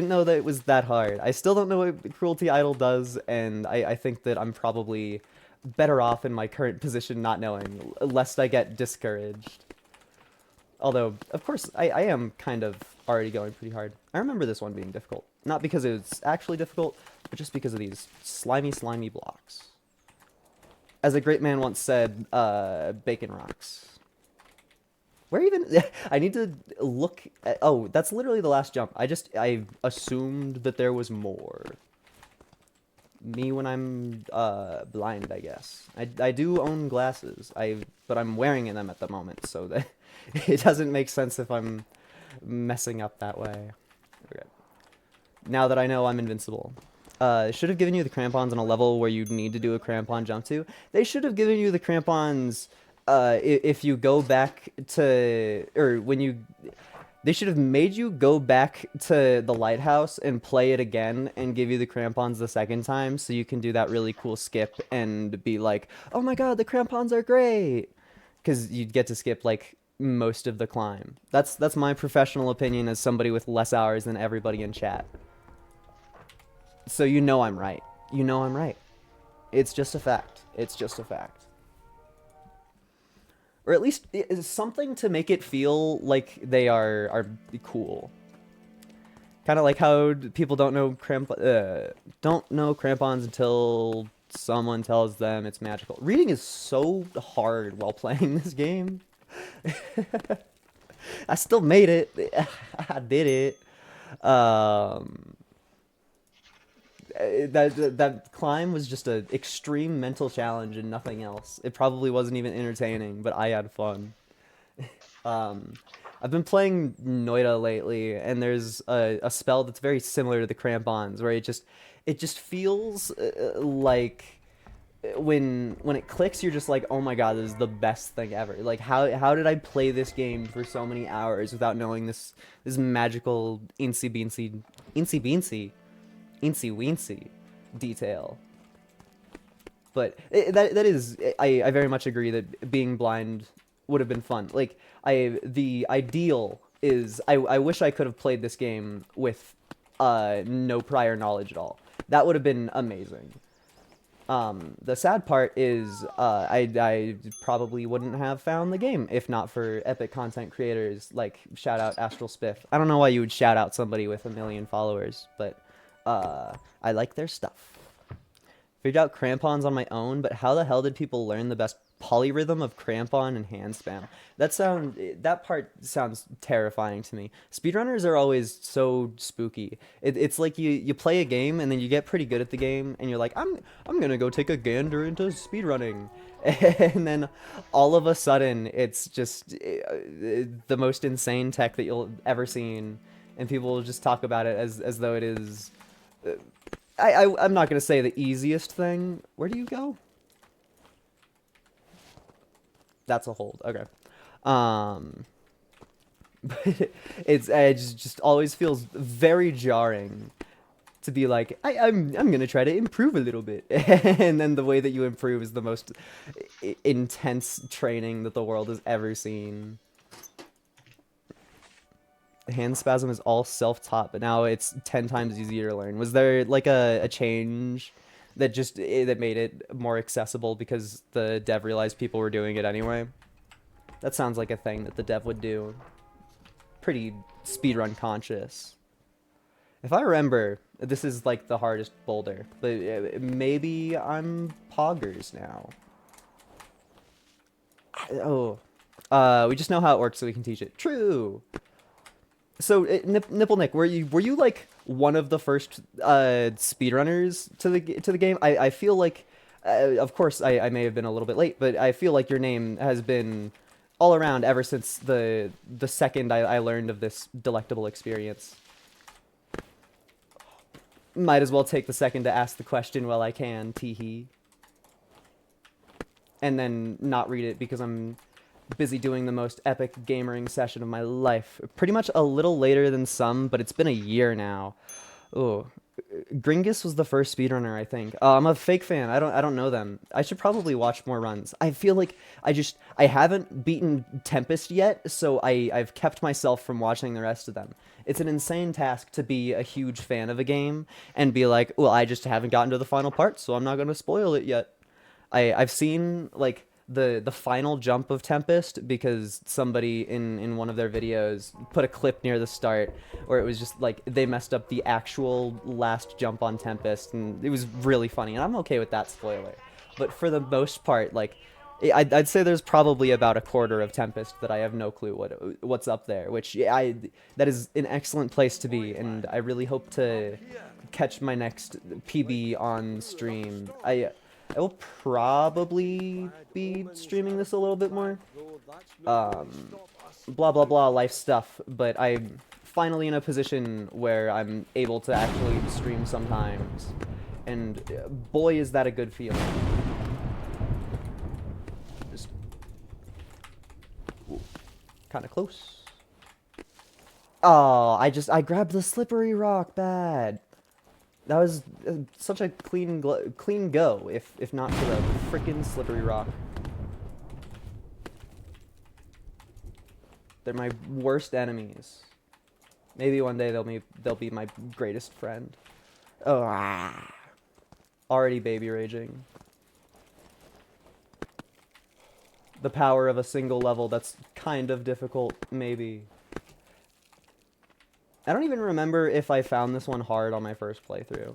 know that it was that hard. I still don't know what Cruelty Idol does, and I think that I'm probably better off in my current position not knowing, lest I get discouraged. Although, of course, I am kind of already going pretty hard. I remember this one being difficult. Not because it's actually difficult, but just because of these slimy blocks. As a great man once said, bacon rocks. Where even? I need to look at, oh, that's literally the last jump. I assumed that there was more. Me when I'm blind, I guess. I do own glasses. But I'm wearing them at the moment, so that it doesn't make sense if I'm messing up that way. Okay. Now that I know I'm invincible. Should have given you the crampons on a level where you'd need to do a crampon jump to. They should have given you the crampons if you go back to, or when you, they should have made you go back to the lighthouse and play it again and give you the crampons the second time so you can do that really cool skip and be like, oh my god, the crampons are great! Because you'd get to skip, like, most of the climb. That's my professional opinion as somebody with less hours than everybody in chat. So you know I'm right. You know I'm right. It's just a fact. It's just a fact. Or at least it's something to make it feel like they are cool. Kind of like how people don't know crampons until someone tells them it's magical. Reading is so hard while playing this game. I still made it. I did it. That climb was just an extreme mental challenge and nothing else. It probably wasn't even entertaining, but I had fun. I've been playing Noita lately, and there's a spell that's very similar to the crampons, where it just feels like when it clicks, you're just like, oh my god, this is the best thing ever. Like, how did I play this game for so many hours without knowing this magical incy weensy detail? But that is, I very much agree that being blind would have been fun. Like, the ideal is, I wish I could have played this game with no prior knowledge at all. That would have been amazing. The sad part is, I probably wouldn't have found the game if not for epic content creators like shout out Astral Spiff. I don't know why you would shout out somebody with 1 million followers, but I like their stuff. Figured out crampons on my own, but how the hell did people learn the best polyrhythm of crampon and hand spam? That part sounds terrifying to me. Speedrunners are always so spooky. It's like you play a game and then you get pretty good at the game and you're like, I'm gonna go take a gander into speedrunning. And then all of a sudden it's just the most insane tech that you'll ever seen, and people will just talk about it as though it is I'm not gonna say the easiest thing. Where do you go? That's a hold. Okay. But it just always feels very jarring to be like, I'm gonna try to improve a little bit, and then the way that you improve is the most intense training that the world has ever seen. Hand spasm is all self-taught, but now it's 10 times easier to learn. Was there like a change that that made it more accessible because the dev realized people were doing it anyway? That sounds like a thing that the dev would do. Pretty speedrun conscious. If I remember, this is like the hardest boulder, but maybe I'm poggers now. Oh, we just know how it works, so we can teach it. True. So, Nipple Nick, were you like one of the first speedrunners to the game? I feel like, of course, I may have been a little bit late, but I feel like your name has been all around ever since the second I learned of this delectable experience. Might as well take the second to ask the question while I can, teehee. And then not read it because I'm busy doing the most epic gamering session of my life. Pretty much a little later than some, but it's been a year now. Oh, Gringus was the first speedrunner, I think. I'm a fake fan. I don't know them. I should probably watch more runs. I feel like I haven't beaten Tempest yet, so I've kept myself from watching the rest of them. It's an insane task to be a huge fan of a game and be like, well, I just haven't gotten to the final part, so I'm not going to spoil it yet. I've seen like the final jump of Tempest because somebody in one of their videos put a clip near the start where it was just like they messed up the actual last jump on Tempest, and it was really funny, and I'm okay with that spoiler. but for the most part, like, I'd say there's probably about a quarter of Tempest that I have no clue what's up there, which that is an excellent place to be, and I really hope to catch my next PB on stream. I will probably be streaming this a little bit more. Blah blah blah life stuff, but I'm finally in a position where I'm able to actually stream sometimes, and boy is that a good feeling. Just kind of close. Oh, I grabbed the slippery rock bad. That was such a clean go, if not for the freaking slippery rock. They're my worst enemies. Maybe one day they'll be my greatest friend. Oh, already baby raging. The power of a single level that's kind of difficult, maybe. I don't even remember if I found this one hard on my first playthrough.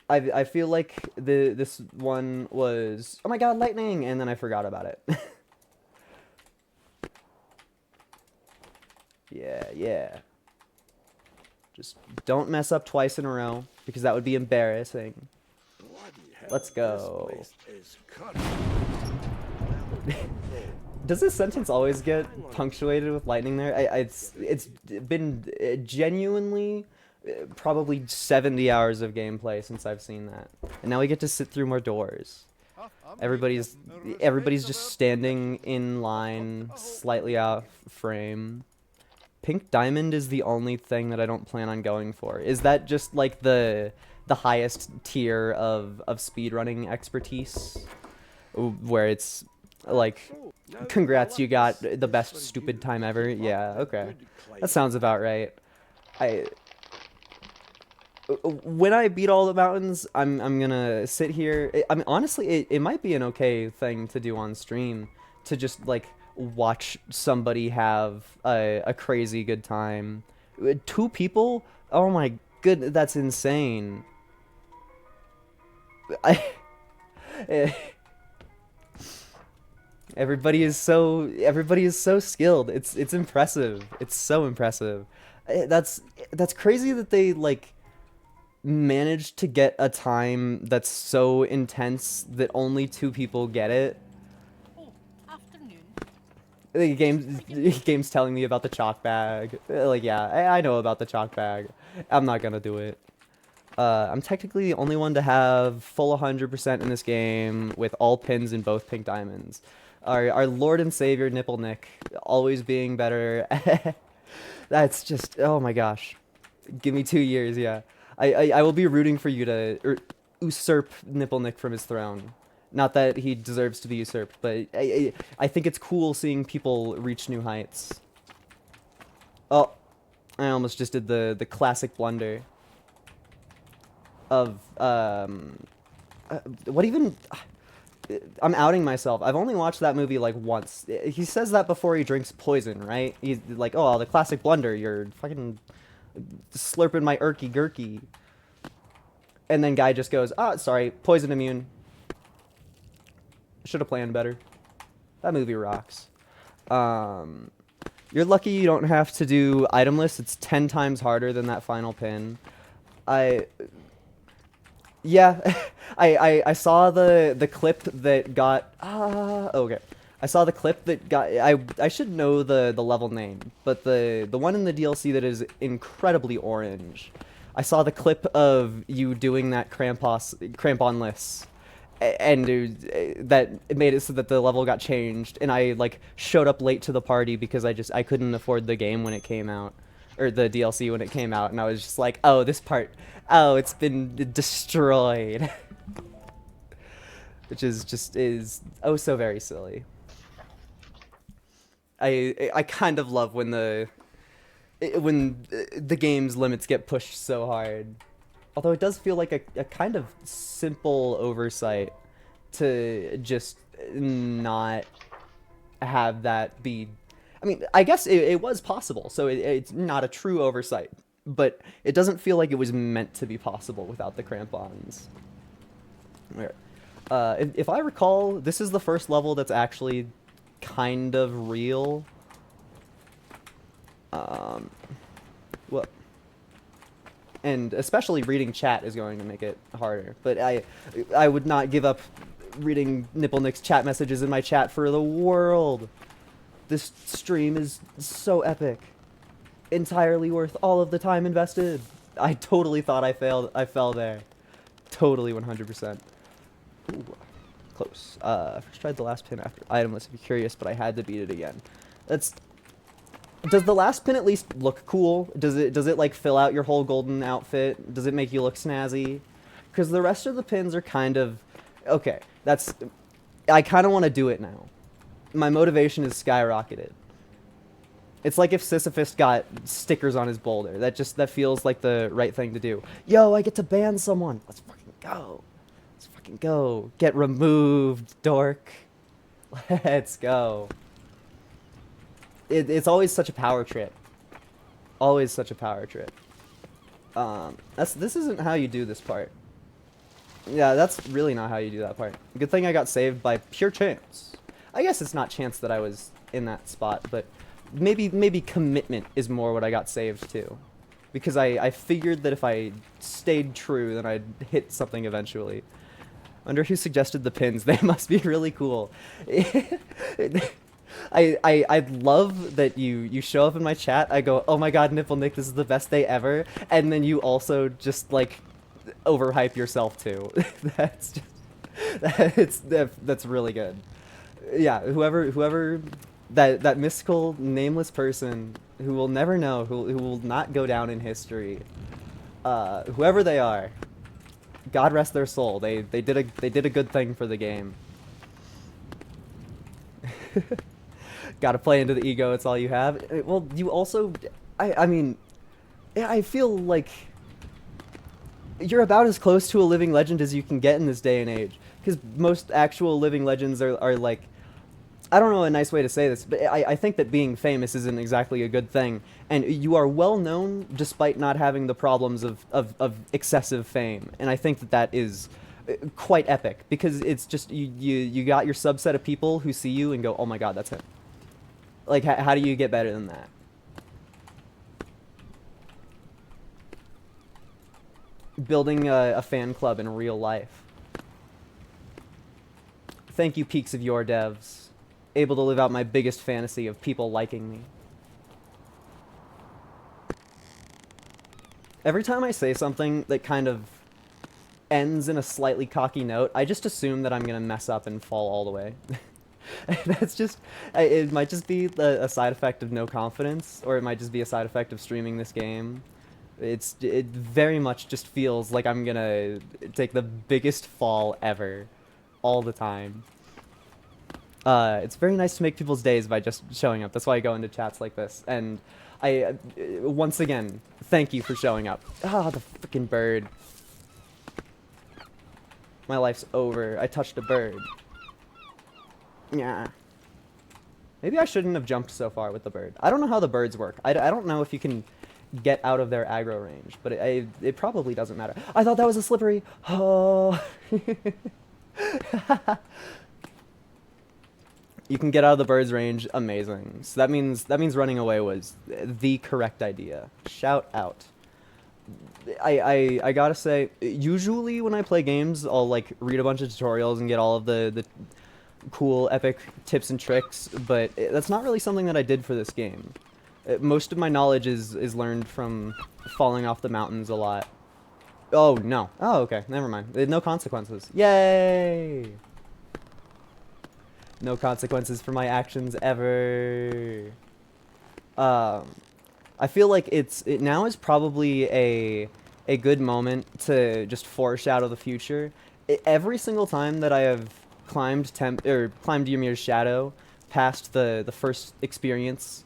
I feel like this one was, oh my god, lightning, and then I forgot about it. Yeah. Just don't mess up twice in a row, because that would be embarrassing. Let's go. Does this sentence always get punctuated with lightning there? It's been genuinely probably 70 hours of gameplay since I've seen that. And now we get to sit through more doors. Everybody's just standing in line, slightly off frame. Pink Diamond is the only thing that I don't plan on going for. Is that just like the highest tier of speedrunning expertise? Where it's like, congrats, you got the best stupid time ever? Yeah, okay. That sounds about right. When I beat all the mountains, I'm gonna sit here. I mean, honestly, it might be an okay thing to do on stream, to just like watch somebody have a crazy good time. 2 people? Oh my good, that's insane. Everybody is so skilled. It's impressive. It's so impressive. That's crazy that they like managed to get a time that's so intense that only 2 people get it. Oh, afternoon. The game's telling me about the chalk bag. Like, yeah, I know about the chalk bag. I'm not gonna do it. I'm technically the only one to have full 100% in this game with all pins in both pink diamonds. Our Lord and Savior Nipple Nick always being better. That's just, oh my gosh. Give me 2 years, yeah. I will be rooting for you to usurp Nipple Nick from his throne. Not that he deserves to be usurped, but I think it's cool seeing people reach new heights. Oh, I almost just did the classic blunder of what even. I'm outing myself. I've only watched that movie like once. He says that before he drinks poison, right? He's like, oh, the classic blunder. You're fucking slurping my irky gurky. And then guy just goes, ah, sorry, poison immune. Should have planned better. That movie rocks. You're lucky you don't have to do item lists. It's 10 times harder than that final pin. Yeah, I saw the clip that got okay. I saw the clip that got I should know the level name, but the one in the DLC that is incredibly orange. I saw the clip of you doing that cramp-on list, and that made it so that the level got changed, and I like showed up late to the party because I couldn't afford the game when it came out, or the DLC when it came out, and I was just like, oh, this part, oh, it's been destroyed. Which is oh so very silly. I kind of love when the game's limits get pushed so hard. Although it does feel like a kind of simple oversight to just not have that be. I mean, I guess it was possible, so it's not a true oversight, but it doesn't feel like it was meant to be possible without the crampons. If I recall, this is the first level that's actually kind of real. Well, and especially reading chat is going to make it harder. But I would not give up reading Nipplenic's chat messages in my chat for the world. This stream is so epic. Entirely worth all of the time invested. I totally thought I failed. I fell there. Totally 100%. Ooh, close. First tried the last pin after itemless if you're curious, but I had to beat it again. Does the last pin at least look cool? Does it like fill out your whole golden outfit? Does it make you look snazzy? Because the rest of the pins are kind of okay. I kind of want to do it now. My motivation is skyrocketed. It's like if Sisyphus got stickers on his boulder. That feels like the right thing to do. Yo, I get to ban someone. Let's fucking go. Let's fucking go. Get removed, dork. Let's go. It's always such a power trip. Always such a power trip. This isn't how you do this part. Yeah, that's really not how you do that part. Good thing I got saved by pure chance. I guess it's not chance that I was in that spot, but maybe commitment is more what I got saved to. Because I figured that if I stayed true, then I'd hit something eventually. Wonder who suggested the pins. They must be really cool. I love that you show up in my chat. I go, oh my god, Nipple Nick, this is the best day ever, and then you also just like overhype yourself too. That's really good. Yeah, whoever that mystical nameless person who will never know, who will not go down in history, whoever they are, God rest their soul. They did a good thing for the game. Gotta play into the ego, it's all you have. Well, you also... I mean... I feel like... You're about as close to a living legend as you can get in this day and age. Because most actual living legends are like... I don't know a nice way to say this, but I think that being famous isn't exactly a good thing. And you are well known despite not having the problems of excessive fame. And I think that is... quite epic. Because it's just... You got your subset of people who see you and go, oh my god, that's him. Like, how do you get better than that? Building a fan club in real life. Thank you, Peaks of Yore devs. Able to live out my biggest fantasy of people liking me. Every time I say something that kind of ends in a slightly cocky note, I just assume that I'm gonna mess up and fall all the way. That's just... It might just be a side effect of no confidence, or it might just be a side effect of streaming this game. It very much just feels like I'm gonna take the biggest fall ever, all the time. It's very nice to make people's days by just showing up. That's why I go into chats like this. And once again, thank you for showing up. Ah, the freaking bird. My life's over. I touched a bird. Yeah. Maybe I shouldn't have jumped so far with the bird. I don't know how the birds work. I don't know if you can get out of their aggro range, but it probably doesn't matter. I thought that was a slippery. Oh. You can get out of the bird's range. Amazing. So that means running away was the correct idea. Shout out. I gotta say, usually when I play games, I'll like read a bunch of tutorials and get all of the cool epic tips and tricks, but that's not really something that I did for this game. Most of my knowledge is learned from falling off the mountains a lot. Oh no. Oh okay, never mind. No consequences. Yay! No consequences for my actions ever. I feel like it now is probably a good moment to just foreshadow the future. Every single time that I have climbed Ymir's shadow past the first experience,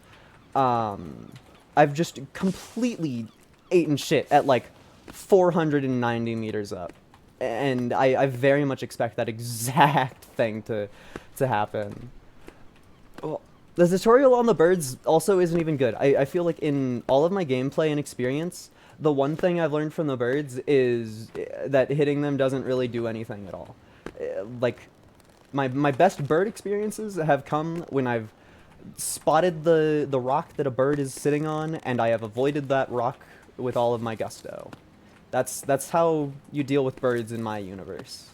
I've just completely eaten shit at like 490 meters up, and I very much expect that exact thing to happen. Well, the tutorial on the birds also isn't even good. I feel like in all of my gameplay and experience, the one thing I've learned from the birds is that hitting them doesn't really do anything at all. like my best bird experiences have come when I've spotted the rock that a bird is sitting on, and I have avoided that rock with all of my gusto. That's how you deal with birds in my universe.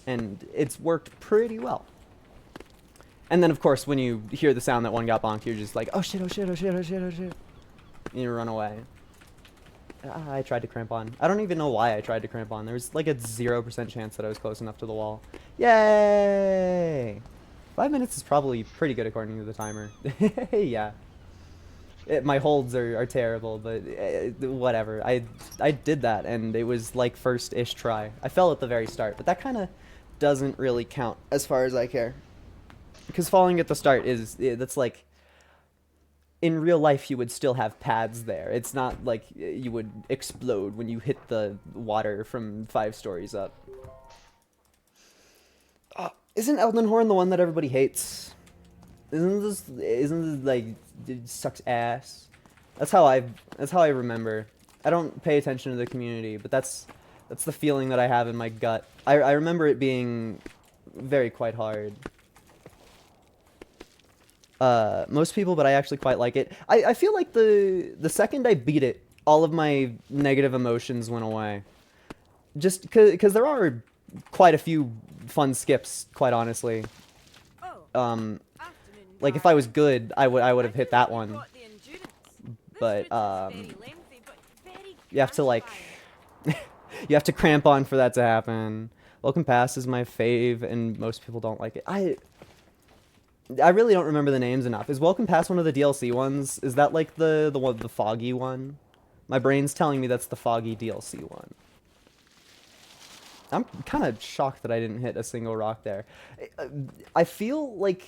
And it's worked pretty well. And then, of course, when you hear the sound that one got bonked, you're just like, oh shit, oh shit, oh shit, oh shit, oh shit. And you run away. I tried to cramp on. I don't even know why I tried to cramp on. There was like a 0% chance that I was close enough to the wall. Yay! 5 minutes is probably pretty good according to the timer. Yeah. My holds are terrible, but whatever. I did that, and it was like first-ish try. I fell at the very start, but that kind of doesn't really count as far as I care. Because falling at the start that's like, in real life you would still have pads there. It's not like you would explode when you hit the water from 5 stories up. Isn't Elden Horn the one that everybody hates? Isn't this like, it sucks ass? That's how I remember. I don't pay attention to the community, but that's the feeling that I have in my gut. I remember it being very quite hard. Most people, but I actually quite like it. I feel like the second I beat it, all of my negative emotions went away. Just because there are quite a few fun skips, quite honestly. Like if I was good, I would have hit that one. But you have to like you have to cramp on for that to happen. Welcome Pass is my fave, and most people don't like it. I really don't remember the names enough. Is Welcome Pass one of the DLC ones? Is that like the foggy one? My brain's telling me that's the foggy DLC one. I'm kind of shocked that I didn't hit a single rock there. I feel like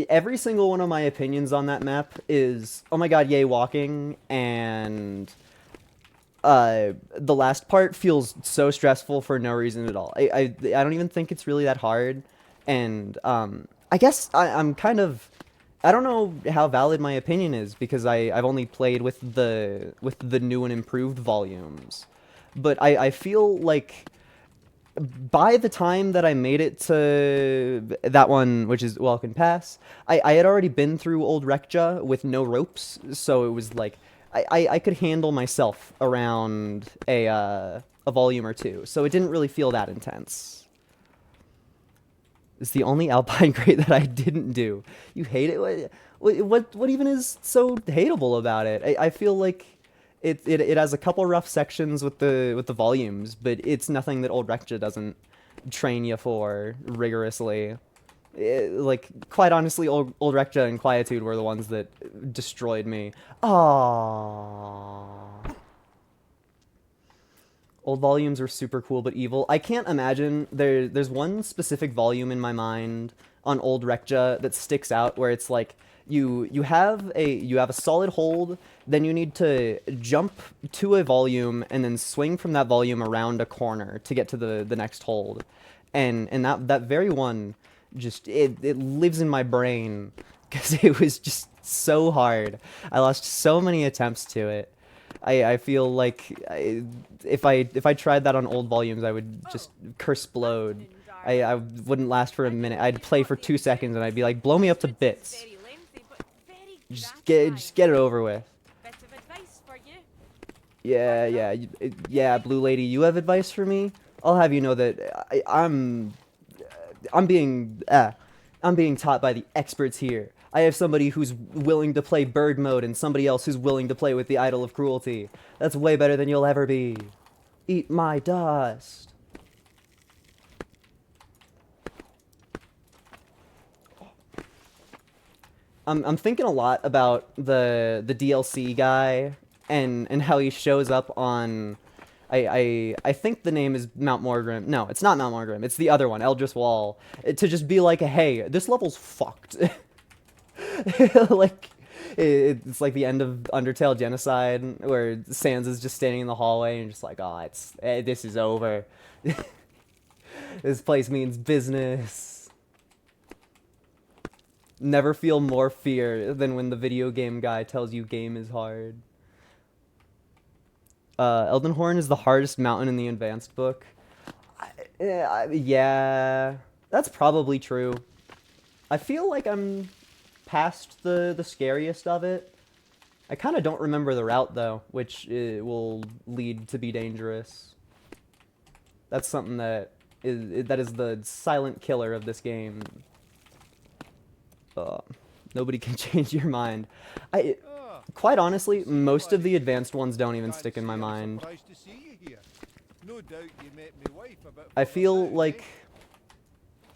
every single one of my opinions on that map is, oh my god, yay walking, and the last part feels so stressful for no reason at all. I don't even think it's really that hard, and I guess I'm kind of, I don't know how valid my opinion is because I've only played with the new and improved volumes, but I feel like by the time that I made it to that one, which is Welcome Pass, I had already been through Old Rekja with no ropes, so it was like I could handle myself around a volume or two, so it didn't really feel that intense. It's the only Alpine grade that I didn't do. You hate it? What even is so hateable about it? I feel like it has a couple rough sections with the volumes, but it's nothing that Old Rekja doesn't train you for rigorously. Like, quite honestly, Old Rekja and Quietude were the ones that destroyed me. Aww. Old volumes are super cool but evil. I can't imagine. There's one specific volume in my mind on Old Rekja that sticks out where it's like you have a solid hold, then you need to jump to a volume and then swing from that volume around a corner to get to the next hold. And that very one just it lives in my brain because it was just so hard. I lost so many attempts to it. I feel like if I tried that on old volumes, I would just curse-plode. I wouldn't last for a minute. I'd play for 2 seconds and I'd be like, blow me up to bits. Just get it over with. Yeah, Blue Lady, you have advice for me? I'll have you know that I'm being taught by the experts here. I have somebody who's willing to play bird mode and somebody else who's willing to play with the Idol of Cruelty. That's way better than you'll ever be. Eat my dust. I'm thinking a lot about the DLC guy and how he shows up on I think the name is Mount Morgrim. No, it's not Mount Morgrim. It's the other one, Eldris Wall. To just be like, hey, this level's fucked. Like, it's like the end of Undertale Genocide, where Sans is just standing in the hallway and just like, oh, this is over. This place means business. Never feel more fear than when the video game guy tells you game is hard. Elden Horn is the hardest mountain in the advanced book. Yeah, that's probably true. I feel like I'm past the scariest of it. I kind of don't remember the route though, which will lead to be dangerous. That's something that is the silent killer of this game. Nobody can change your mind. Quite honestly, most of the advanced ones don't even stick in my mind. No doubt you met me wife about I feel like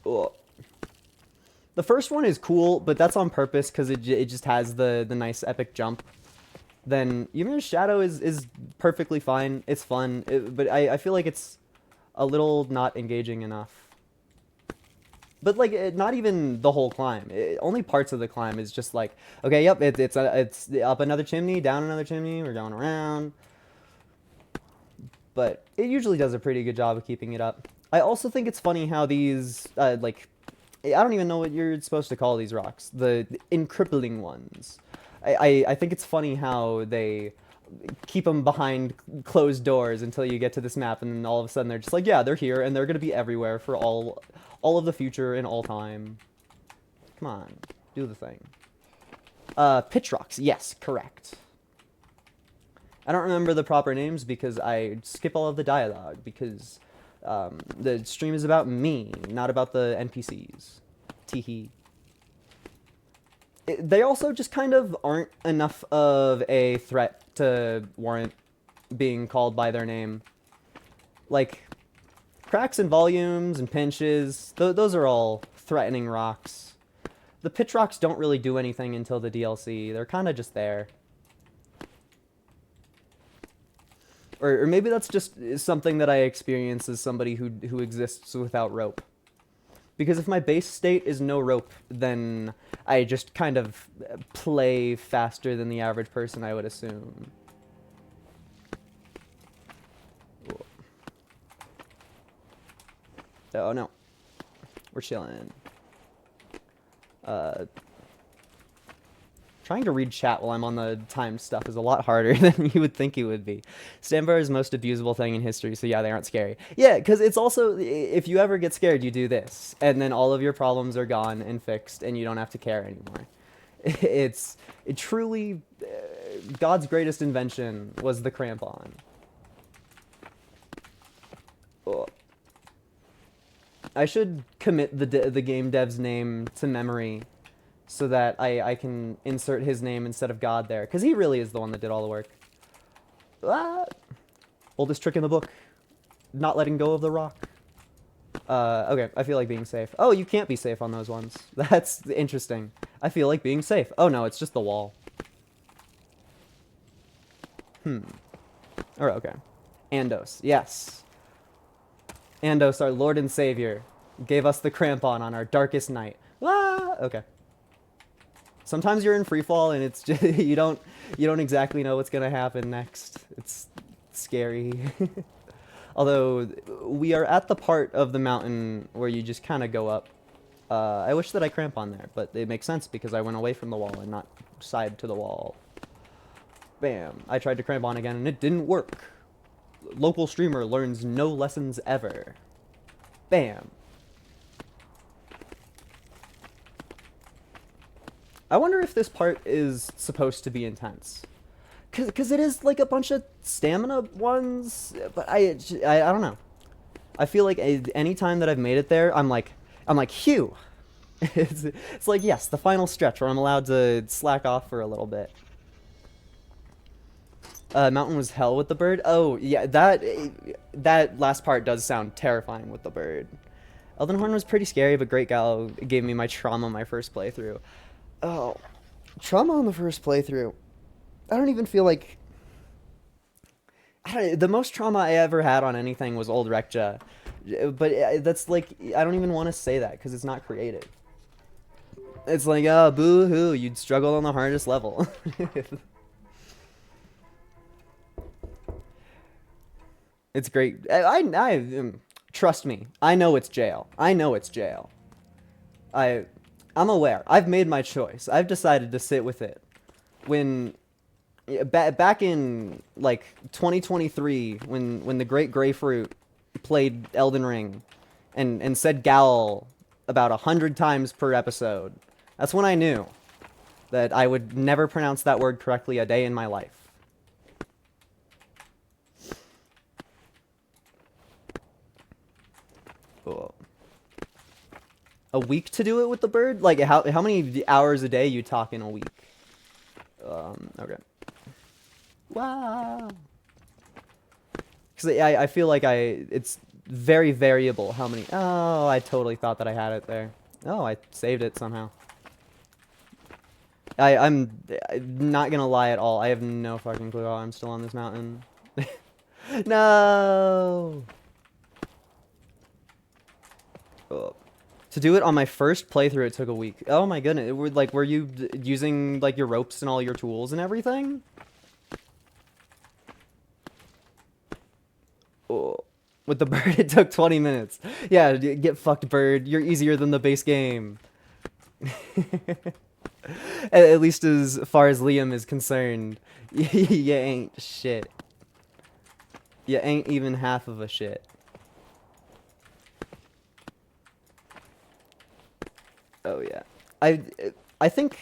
the first one is cool, but that's on purpose because it just has the nice epic jump. Then Ymir's Shadow is perfectly fine. It's fun, but I feel like it's a little not engaging enough. But like, not even the whole climb. Only parts of the climb is just like, okay, yep, it's up another chimney, down another chimney. We're going around. But it usually does a pretty good job of keeping it up. I also think it's funny how these like, I don't even know what you're supposed to call these rocks. The encrippling ones. I think it's funny how they keep them behind closed doors until you get to this map, and then all of a sudden they're just like, yeah, they're here, and they're going to be everywhere for all of the future and all time. Come on, do the thing. Pitch rocks, yes, correct. I don't remember the proper names because I skip all of the dialogue, because the stream is about me, not about the NPCs. Teehee. They also just kind of aren't enough of a threat to warrant being called by their name. Like, cracks and volumes and pinches, those are all threatening rocks. The pitch rocks don't really do anything until the DLC. They're kind of just there. Or maybe that's just something that I experience as somebody who exists without rope. Because if my base state is no rope, then I just kind of play faster than the average person, I would assume. Oh no. We're chilling. Trying to read chat while I'm on the timed stuff is a lot harder than you would think it would be. Standbar is the most abusable thing in history, so yeah, they aren't scary. Yeah, because it's also, if you ever get scared, you do this, and then all of your problems are gone and fixed, and you don't have to care anymore. It truly, God's greatest invention was the crampon. Oh. I should commit the game dev's name to memory, so that I can insert his name instead of God there. Because he really is the one that did all the work. Ah! Oldest trick in the book. Not letting go of the rock. Okay, I feel like being safe. Oh, you can't be safe on those ones. That's interesting. I feel like being safe. Oh no, it's just the wall. Or okay. Andos, yes. Andos, our Lord and Savior, gave us the crampon on our darkest night. Ah! Okay. Sometimes you're in freefall and it's just, you don't exactly know what's gonna happen next. It's scary. Although we are at the part of the mountain where you just kind of go up. I wish that I cramp on there, but it makes sense because I went away from the wall and not side to the wall. Bam! I tried to cramp on again and it didn't work. Local streamer learns no lessons ever. Bam! I wonder if this part is supposed to be intense. Cause it is like a bunch of stamina ones, but I don't know. I feel like any time that I've made it there, I'm like, phew. It's like, yes, the final stretch where I'm allowed to slack off for a little bit. Mountain was hell with the bird. Oh yeah, that last part does sound terrifying with the bird. Eldenhorn was pretty scary, but Great Gal gave me my trauma my first playthrough. Oh, trauma on the first playthrough. I don't even feel like... the most trauma I ever had on anything was Old Rekja. But that's like... I don't even want to say that, because it's not creative. It's like, oh, boo-hoo, you'd struggle on the hardest level. It's great. Trust me, I know it's jail. I know it's jail. I'm aware. I've made my choice. I've decided to sit with it. When back in like 2023, when the Great Grapefruit played Elden Ring and said Gal about 100 times per episode, that's when I knew that I would never pronounce that word correctly a day in my life. Oh. A week to do it with the bird? Like, how many hours a day you talk in a week? Okay. Wow. Because I feel like it's very variable how many... Oh, I totally thought that I had it there. Oh, I saved it somehow. I'm not gonna lie at all. I have no fucking clue how I'm still on this mountain. No! Oh. To do it on my first playthrough, it took a week. Oh my goodness. Were you using, like, your ropes and all your tools and everything? Oh. With the bird, it took 20 minutes. Yeah, get fucked, bird. You're easier than the base game. At least as far as Liam is concerned. You ain't shit. You ain't even half of a shit. Oh yeah. I think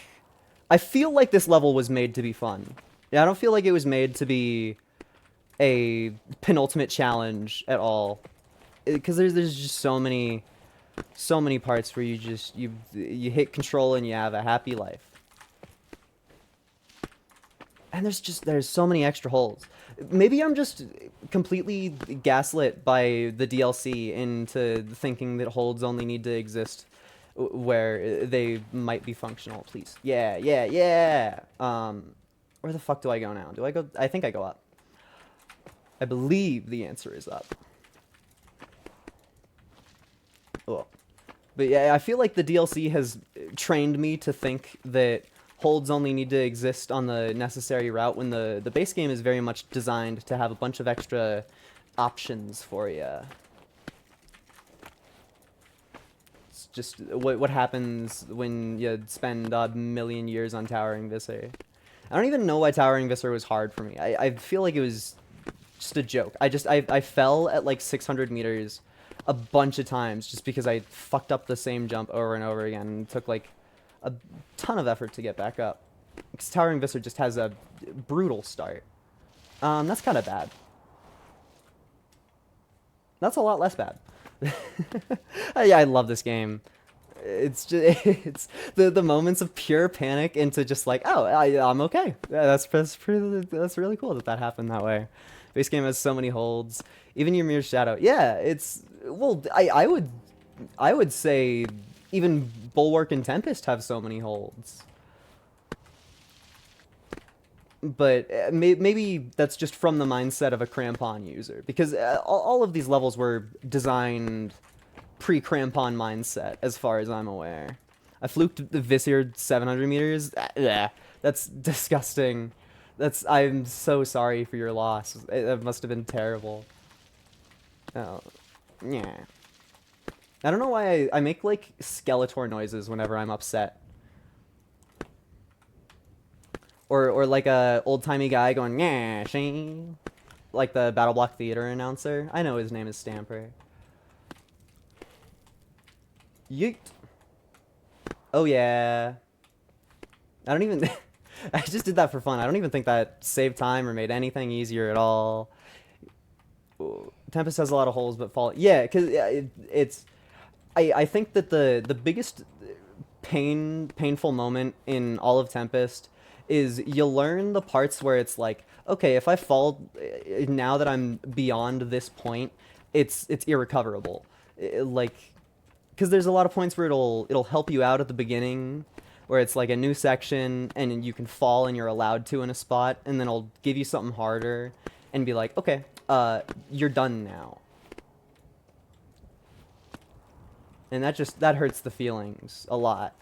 I feel like this level was made to be fun. Yeah, I don't feel like it was made to be a penultimate challenge at all. Because there's just so many parts where you hit control and you have a happy life. And there's so many extra holes. Maybe I'm just completely gaslit by the DLC into thinking that holds only need to exist where they might be functional. Please. Yeah. Where the fuck do I go now? Do I go? I think I go up. I believe the answer is up. Oh. But yeah, I feel like the DLC has trained me to think that holds only need to exist on the necessary route when the base game is very much designed to have a bunch of extra options for you. It's just what happens when you spend a million years on Towering Visser. I don't even know why Towering Visser was hard for me. I feel like it was just a joke. I fell at like 600 meters a bunch of times just because I fucked up the same jump over and over again and took like a ton of effort to get back up. Because Towering Visser just has a brutal start. That's kind of bad. That's a lot less bad. Yeah, I love this game. It's just it's the moments of pure panic into just like, oh, I'm okay. Yeah, that's really cool that happened that way. Base game has so many holds. Even Ymir's Shadow. Yeah, it's well, I would say even Bulwark and Tempest have so many holds. But maybe that's just from the mindset of a crampon user, because all of these levels were designed pre-crampon mindset, as far as I'm aware. I fluked the Visir 700 meters. That's disgusting. I'm so sorry for your loss. It must have been terrible. Oh, yeah. I don't know why I make like Skeletor noises whenever I'm upset. Or like a old-timey guy going, yeah, shing. Like the Battle Block Theater announcer. I know his name is Stamper. Yeet. Oh yeah. I don't even... I just did that for fun. I don't even think that saved time or made anything easier at all. Ooh. Tempest has a lot of holes, but fall... Yeah, because it's... I think that the biggest painful moment in all of Tempest is you learn the parts where it's like, okay, if I fall now that I'm beyond this point, it's irrecoverable. Like, because there's a lot of points where it'll help you out at the beginning, where it's like a new section and you can fall and you're allowed to in a spot, and then it'll give you something harder and be like, okay, you're done now. And that hurts the feelings a lot.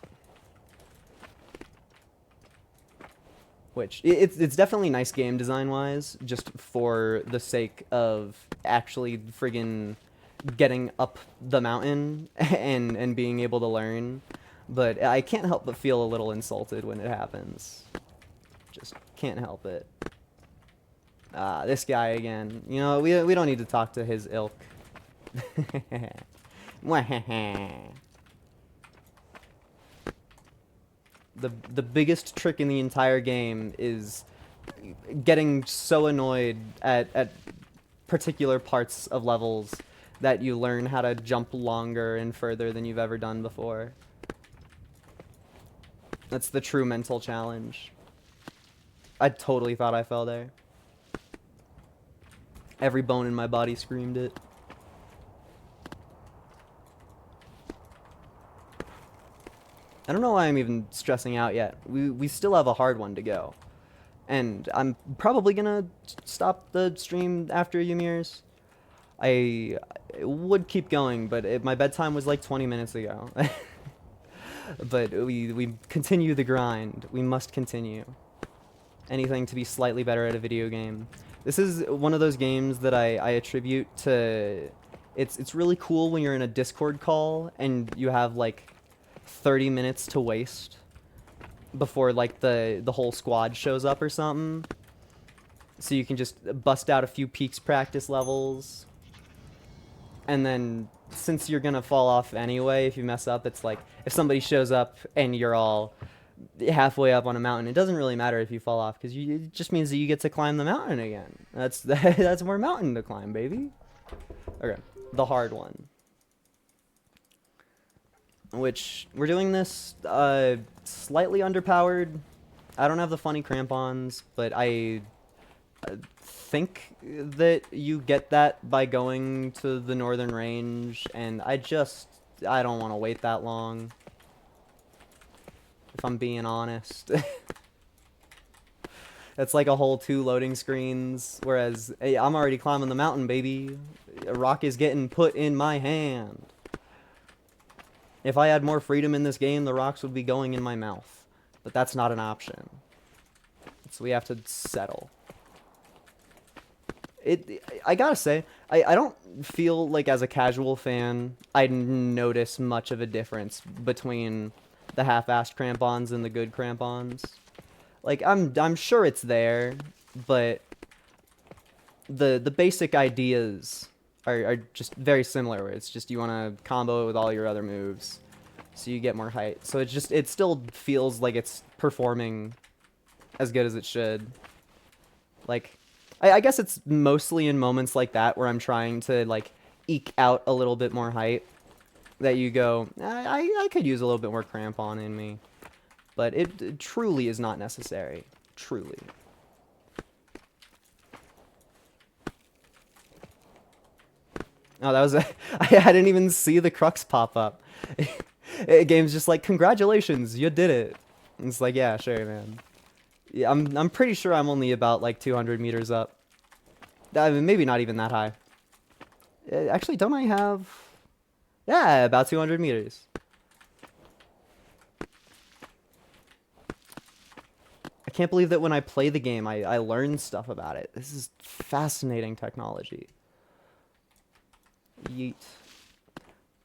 Which, it's definitely nice game design-wise, just for the sake of actually friggin' getting up the mountain and being able to learn. But I can't help but feel a little insulted when it happens. Just can't help it. This guy again. You know, we don't need to talk to his ilk. The biggest trick in the entire game is getting so annoyed at particular parts of levels that you learn how to jump longer and further than you've ever done before. That's the true mental challenge. I totally thought I fell there. Every bone in my body screamed it. I don't know why I'm even stressing out yet. We still have a hard one to go. And I'm probably gonna stop the stream after Ymir's. I would keep going, but my bedtime was like 20 minutes ago. But we continue the grind. We must continue. Anything to be slightly better at a video game. This is one of those games that I attribute to... It's really cool when you're in a Discord call and you have like 30 minutes to waste before like the whole squad shows up or something. So you can just bust out a few peaks practice levels. And then since you're gonna fall off anyway if you mess up, it's like if somebody shows up and you're all halfway up on a mountain, it doesn't really matter if you fall off because it just means that you get to climb the mountain again. That's more mountain to climb, baby. Okay, the hard one. Which we're doing this slightly underpowered. I don't have the funny crampons, but I think that you get that by going to the northern range, and I don't want to wait that long, if I'm being honest. That's like a whole 2 loading screens, whereas hey, I'm already climbing the mountain, baby. A rock is getting put in my hand. If I had more freedom in this game, the rocks would be going in my mouth, but that's not an option, so we have to settle. I gotta say, I don't feel like as a casual fan I'd notice much of a difference between the half-assed crampons and the good crampons. Like I'm sure it's there, but the basic ideas are just very similar, where it's just you want to combo it with all your other moves so you get more height. So it still feels like it's performing as good as it should. Like I guess it's mostly in moments like that where I'm trying to like eke out a little bit more height that you go, I could use a little bit more crampon in me. But it truly is not necessary. Truly. Oh, that was I didn't even see the crux pop up. Game's just like, congratulations, you did it. And it's like, yeah, sure, man. Yeah, I'm pretty sure I'm only about like 200 meters up. I mean, maybe not even that high. Actually, don't I have... Yeah, about 200 meters. I can't believe that when I play the game, I learn stuff about it. This is fascinating technology. Yeet.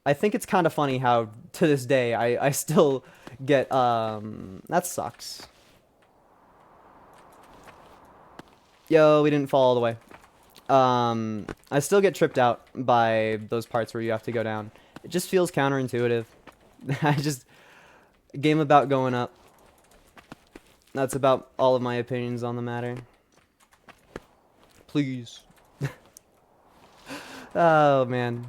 I think it's kind of funny how, to this day, I still get, that sucks. Yo, we didn't fall all the way. I still get tripped out by those parts where you have to go down. It just feels counterintuitive. Game about going up. That's about all of my opinions on the matter. Please. Oh, man.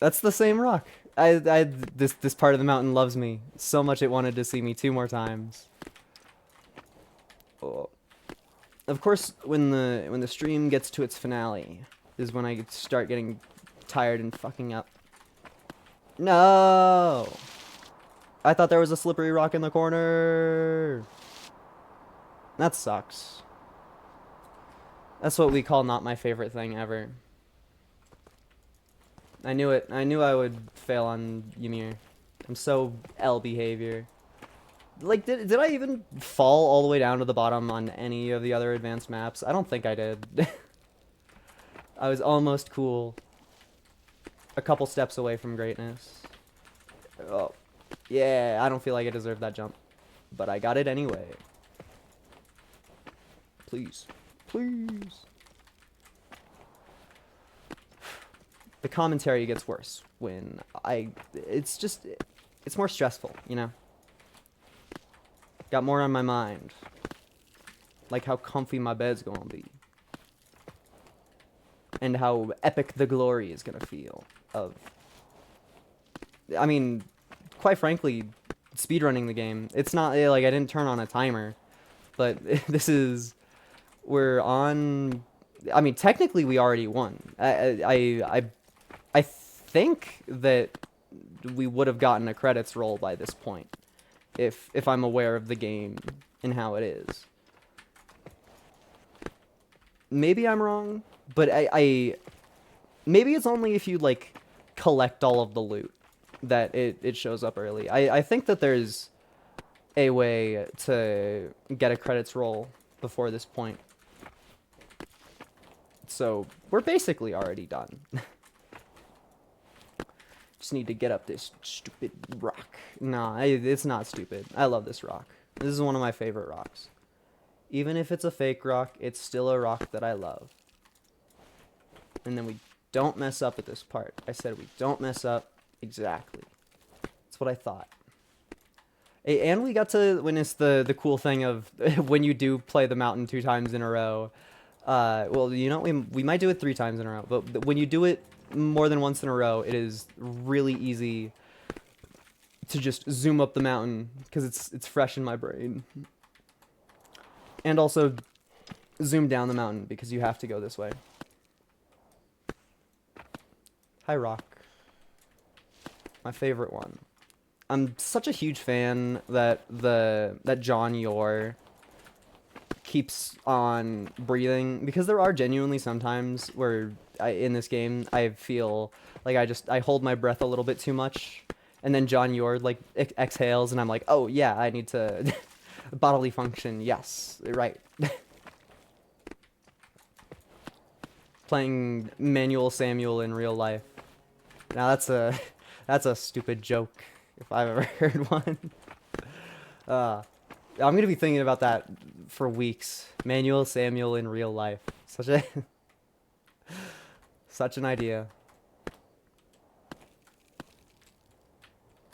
That's the same rock. This part of the mountain loves me so much it wanted to see me 2 more times. Oh. Of course, when the stream gets to its finale is when I start getting tired and fucking up. No! I thought there was a slippery rock in the corner. That sucks. That's what we call not my favorite thing ever. I knew it. I knew I would fail on Ymir. I'm so L behavior. Like, did I even fall all the way down to the bottom on any of the other advanced maps? I don't think I did. I was almost cool. A couple steps away from greatness. Oh. Yeah, I don't feel like I deserved that jump. But I got it anyway. Please. Please. the commentary gets worse when it's more stressful, you know? Got more on my mind. Like how comfy my bed's gonna be. And how epic the glory is gonna feel of... I mean, quite frankly, speedrunning the game, it's not like I didn't turn on a timer, but this is... We're on... I mean, technically we already won. I think that we would have gotten a credits roll by this point, if I'm aware of the game and how it is. Maybe I'm wrong, but maybe it's only if you like collect all of the loot that it shows up early. I think that there's a way to get a credits roll before this point. So we're basically already done. Just need to get up this stupid rock. Nah, it's not stupid. I love this rock. This is one of my favorite rocks. Even if it's a fake rock, it's still a rock that I love. And then we don't mess up at this part. I said we don't mess up. Exactly. That's what I thought. And we got to witness the cool thing of when you do play the mountain 2 times in a row. Well, you know, we might do it 3 times in a row, but when you do it more than once in a row, it is really easy to just zoom up the mountain because it's fresh in my brain. And also zoom down the mountain because you have to go this way. Hi, Rock. My favorite one. I'm such a huge fan that John Yore keeps on breathing, because there are genuinely sometimes where in this game I feel like I hold my breath a little bit too much, and then John Yore like exhales and I'm like, oh yeah, I need to bodily function. Yes, right. Playing Manuel Samuel in real life. Now that's a stupid joke if I've ever heard one. I'm gonna be thinking about that for weeks. Manuel Samuel in real life. Such an idea.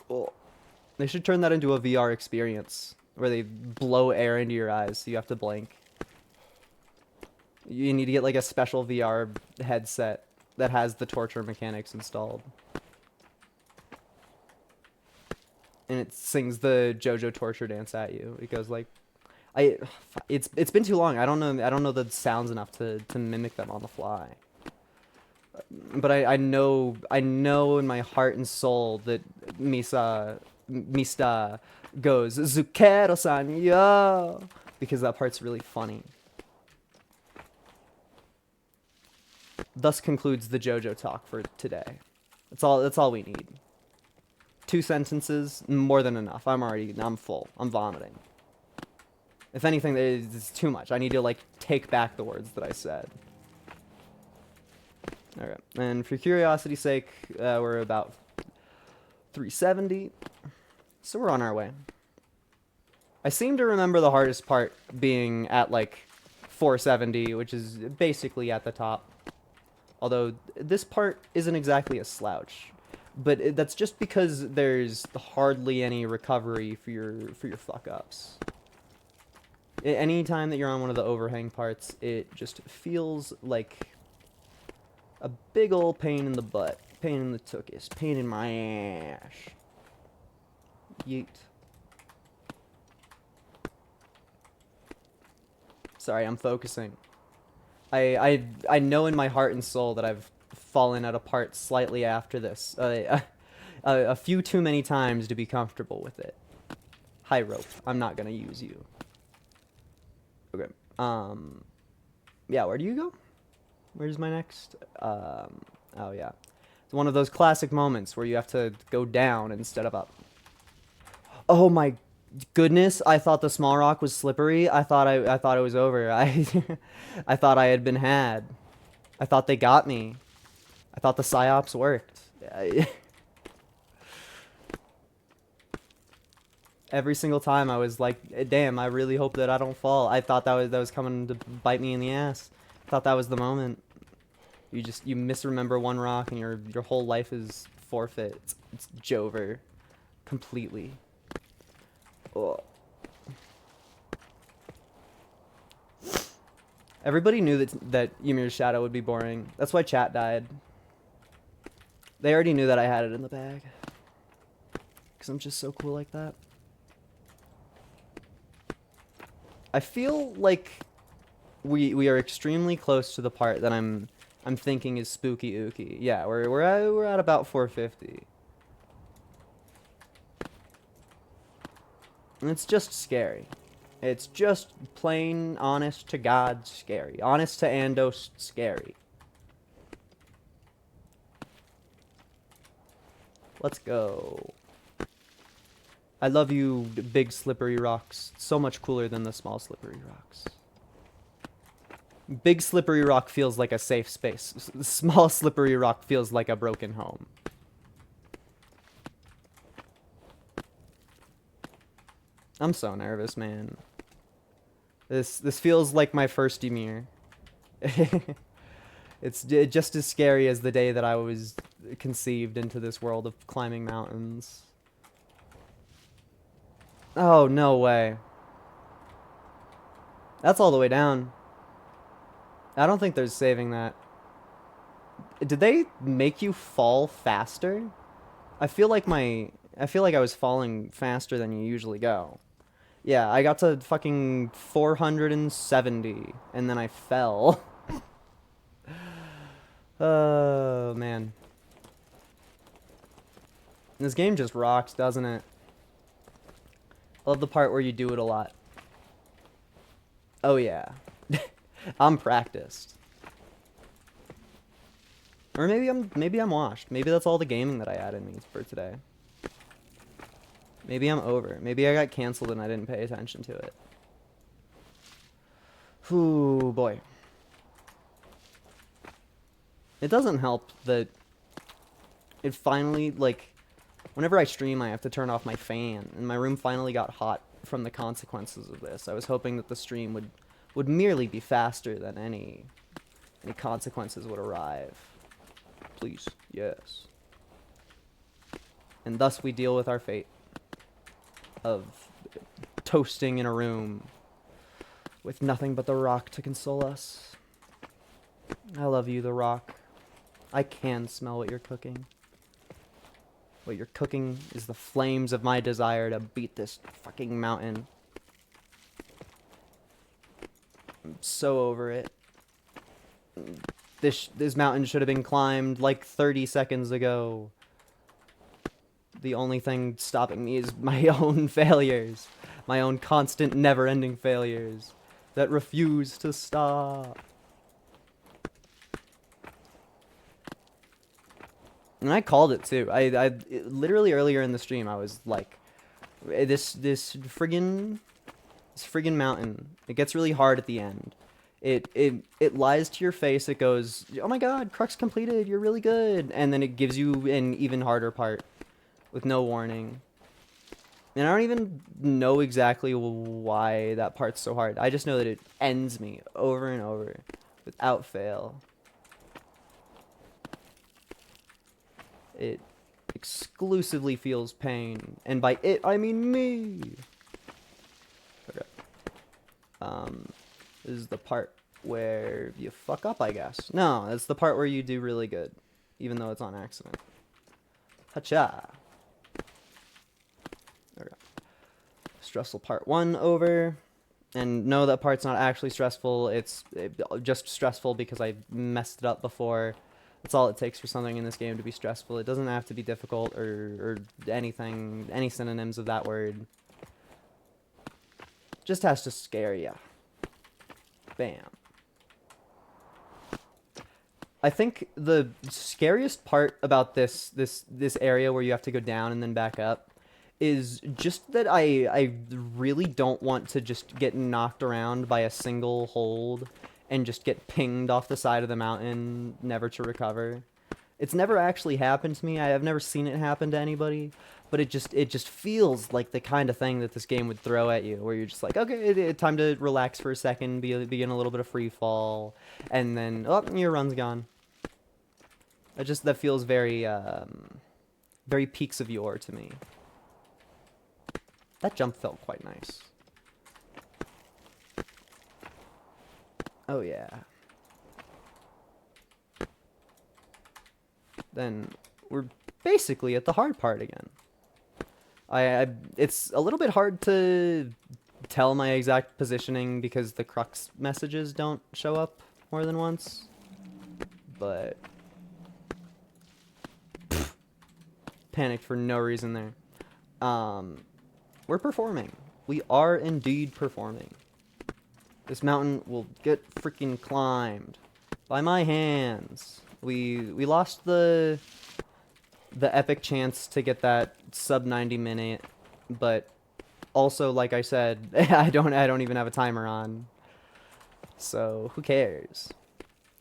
Oh, they should turn that into a VR experience where they blow air into your eyes so you have to blink. You need to get like a special VR headset that has the torture mechanics installed. And it sings the JoJo torture dance at you. It goes like, it's been too long. I don't know the sounds enough to mimic them on the fly. But I know in my heart and soul that Mista goes Zucchero-san, yo, because that part's really funny. Thus concludes the JoJo talk for today. That's all we need. 2 sentences, more than enough. I'm full. I'm vomiting. If anything, it's too much. I need to like take back the words that I said. Okay, and for curiosity's sake, we're about 370, so we're on our way. I seem to remember the hardest part being at like 470, which is basically at the top. Although this part isn't exactly a slouch. But that's just because there's hardly any recovery for your fuck-ups. Any time that you're on one of the overhang parts, it just feels like a big ol' pain in the butt. Pain in the tuchus. Pain in my ass. Yeet. Sorry, I'm focusing. I know in my heart and soul that I've fallen out apart slightly after this. A few too many times to be comfortable with it. Hi, rope. I'm not gonna use you. Okay. Yeah, where do you go? Where's my next? Oh yeah. It's one of those classic moments where you have to go down instead of up. Oh my goodness, I thought the small rock was slippery. I thought it was over. I thought I had been had. I thought they got me. I thought the psyops worked. Every single time I was like, damn, I really hope that I don't fall. I thought that was coming to bite me in the ass. I thought that was the moment. You misremember one rock and your whole life is forfeit. It's Jover completely. Oh. Everybody knew that Ymir's shadow would be boring. That's why chat died. They already knew that I had it in the bag. Because I'm just so cool like that. I feel like we are extremely close to the part that I'm thinking is spooky ooky. Yeah, we're at about 450. And it's just scary. It's just plain, honest to God scary. Honest to Andos scary. Let's go. I love you, big slippery rocks. So much cooler than the small slippery rocks. Big slippery rock feels like a safe space. Small slippery rock feels like a broken home. I'm so nervous, man. This feels like my first Ymir. It's just as scary as the day that I was conceived into this world of climbing mountains. Oh, no way. That's all the way down. I don't think there's saving that. Did they make you fall faster? I feel like I was falling faster than you usually go. Yeah, I got to fucking 470 and then I fell. Oh, man. This game just rocks, doesn't it? I love the part where you do it a lot. Oh yeah. I'm practiced. Or maybe I'm washed. Maybe that's all the gaming that I had in me for today. Maybe I'm over. Maybe I got canceled and I didn't pay attention to it. Whew, boy. It doesn't help that it finally, like, whenever I stream I have to turn off my fan, and my room finally got hot from the consequences of this. I was hoping that the stream would merely be faster than any consequences would arrive. Please, yes. And thus we deal with our fate of toasting in a room with nothing but the rock to console us. I love you, the rock. I can smell what you're cooking. What you're cooking is the flames of my desire to beat this fucking mountain. I'm so over it. This mountain should have been climbed like 30 seconds ago. The only thing stopping me is my own failures. My own constant, never-ending failures that refuse to stop. And I called it too. I literally earlier in the stream I was like, this friggin' mountain. It gets really hard at the end. It lies to your face. It goes, oh my god, Crux completed. You're really good. And then it gives you an even harder part with no warning. And I don't even know exactly why that part's so hard. I just know that it ends me over and over without fail. It exclusively feels pain, and by it I mean me. Okay. This is the part where you fuck up, I guess. No, it's the part where you do really good, even though it's on accident. Hacha. Okay. Stressful part 1 over. And no, that part's not actually stressful. It's just stressful because I messed it up before. That's all it takes for something in this game to be stressful. It doesn't have to be difficult or anything, any synonyms of that word. Just has to scare ya. Bam. I think the scariest part about this area where you have to go down and then back up is just that I really don't want to just get knocked around by a single hold and just get pinged off the side of the mountain, never to recover. It's never actually happened to me. I have never seen it happen to anybody, but it just feels like the kind of thing that this game would throw at you, where you're just like, okay, time to relax for a second, begin a little bit of free fall, and then, oh, your run's gone. That feels very, very Peaks of Yore to me. That jump felt quite nice. Oh yeah. Then we're basically at the hard part again. It's a little bit hard to tell my exact positioning because the crux messages don't show up more than once. But panicked for no reason there. We're performing. We are indeed performing. This mountain will get freaking climbed by my hands. We lost the epic chance to get that sub 90 minute, but also, like I said, I don't even have a timer on. So who cares?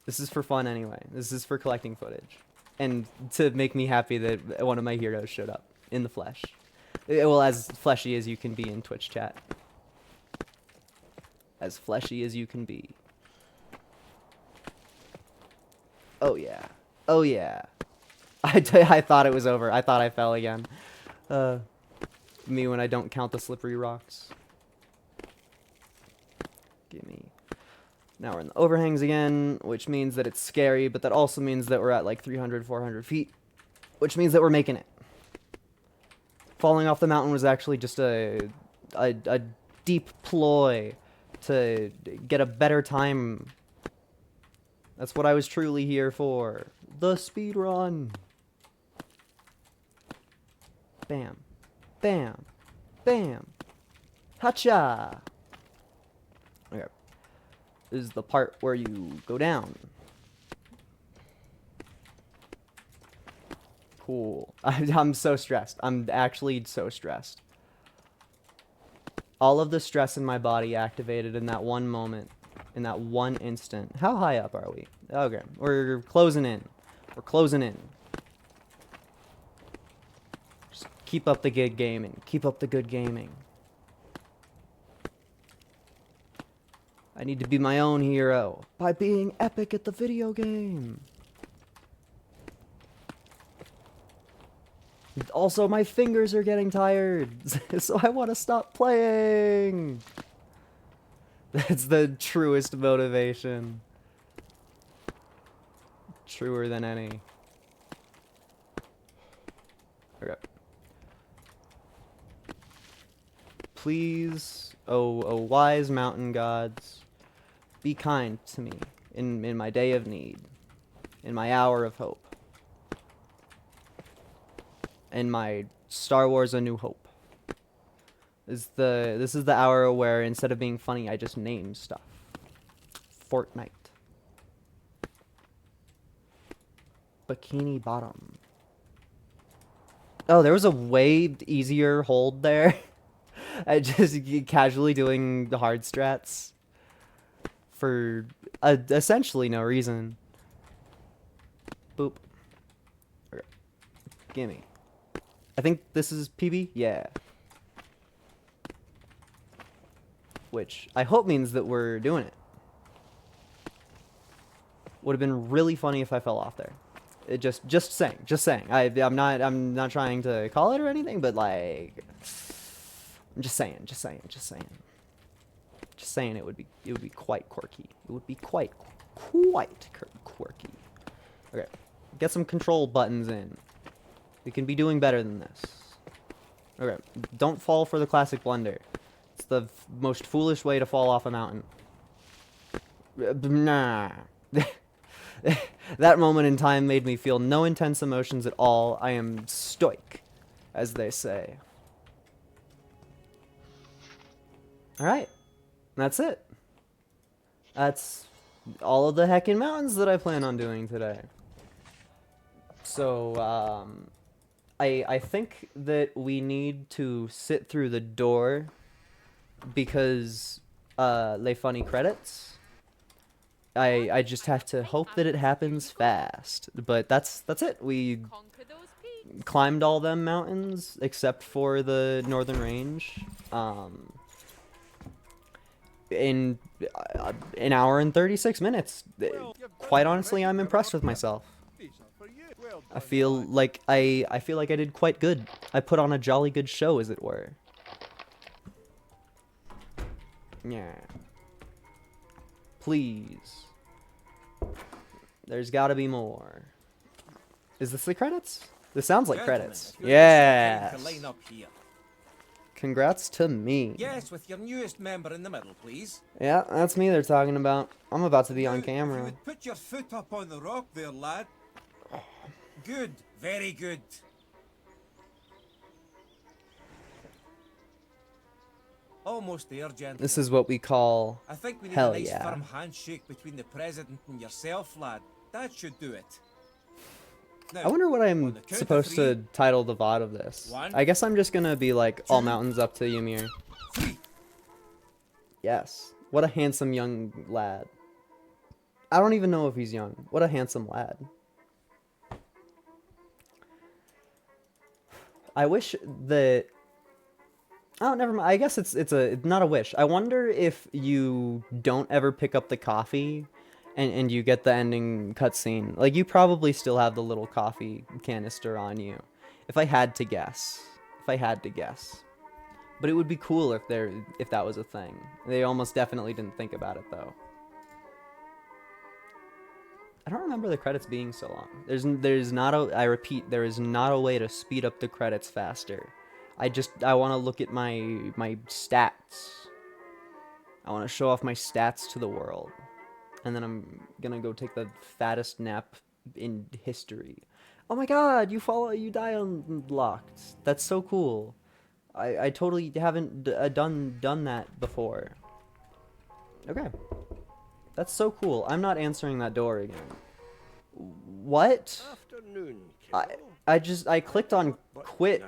This is for fun anyway. This is for collecting footage. And to make me happy that one of my heroes showed up in the flesh. Well, as fleshy as you can be in Twitch chat. As fleshy as you can be. Oh yeah. Oh yeah. I thought it was over. I thought I fell again. Me when I don't count the slippery rocks. Gimme. Now we're in the overhangs again, which means that it's scary, but that also means that we're at like 300, 400 feet, which means that we're making it. Falling off the mountain was actually just a deep ploy to get a better time. That's what I was truly here for. The speed run. Bam. Bam. Bam. Hacha. Okay. This is the part where you go down. Cool. I'm so stressed. I'm actually so stressed. All of the stress in my body activated in that one moment. In that one instant. How high up are we? Okay. We're closing in. We're closing in. Just keep up the good gaming. Keep up the good gaming. I need to be my own hero by being epic at the video game. Also, my fingers are getting tired, so I want to stop playing. That's the truest motivation. Truer than any. Okay. Please, oh wise mountain gods, be kind to me in my day of need, in my hour of hope. In my Star Wars A New Hope. This is the hour where instead of being funny, I just name stuff. Fortnite. Bikini Bottom. Oh, there was a way easier hold there. I just casually doing the hard strats for essentially no reason. Boop. Okay. Gimme. I think this is PB? Yeah. Which I hope means that we're doing it. Would have been really funny if I fell off there. It just saying. I'm not trying to call it or anything, but like I'm just saying it would be quite quirky. It would be quite quirky. Okay. Get some control buttons in. We can be doing better than this. Okay, don't fall for the classic blunder. It's the most foolish way to fall off a mountain. Nah. That moment in time made me feel no intense emotions at all. I am stoic, as they say. Alright, that's it. That's all of the heckin' mountains that I plan on doing today. So, I think that we need to sit through the door because les funny credits. I just have to hope that it happens fast. But that's it. We climbed all them mountains except for the northern range. In an hour and 36 minutes. Quite honestly, I'm impressed with myself. These are for you. I feel like I feel like I did quite good. I put on a jolly good show, as it were. Yeah. Please. There's gotta be more. Is this the credits? This sounds like credits. Yeah. Line up here. Congrats to me. Yes, with your newest member in the middle, please. Yeah, that's me they're talking about. I'm about to be on Now, if you camera. would put your foot up on the rock there, lad. Good, very good. Almost there, gentlemen. This is what we call I think we need hell a nice yeah. firm handshake between the president and yourself, lad. That should do it. Now, I wonder what on I'm the count of supposed to three. title the VOD of this. 1, I guess I'm just gonna be like, all 2, mountains up to Ymir. 3. Yes. What a handsome young lad. I don't even know if he's young. What a handsome lad. I wish that... Oh, never mind. I guess it's not a wish. I wonder if you don't ever pick up the coffee and you get the ending cutscene. Like, you probably still have the little coffee canister on you. If I had to guess. If I had to guess. But it would be cool if that was a thing. They almost definitely didn't think about it, though. I don't remember the credits being so long. There's not a... I repeat, there is not a way to speed up the credits faster. I want to look at my stats. I want to show off my stats to the world. And then I'm gonna go take the fattest nap in history. Oh my god, you die unlocked. That's so cool. I totally haven't done that before. Okay. That's so cool. I'm not answering that door again. What? Afternoon, I clicked on quit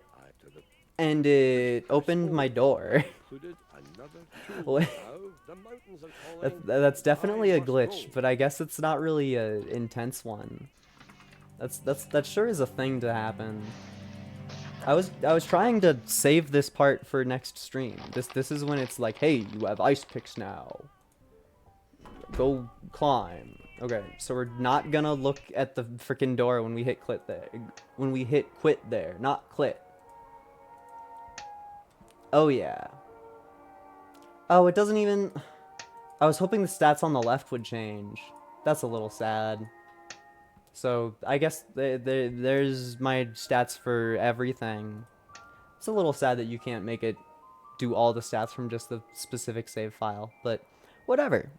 and it opened my door. What? That's definitely a glitch, but I guess it's not really a intense one. That sure is a thing to happen. I was trying to save this part for next stream. This is when it's like, hey, you have ice picks now. Go climb. Okay, so we're not gonna look at the freaking door when we hit quit there. When we hit quit there, not clit. Oh yeah. Oh, it doesn't even... I was hoping the stats on the left would change. That's a little sad. So, I guess there's my stats for everything. It's a little sad that you can't make it do all the stats from just the specific save file, but whatever.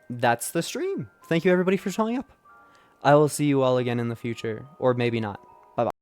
That's the stream. Thank you everybody for showing up. I will see you all again in the future, or maybe not.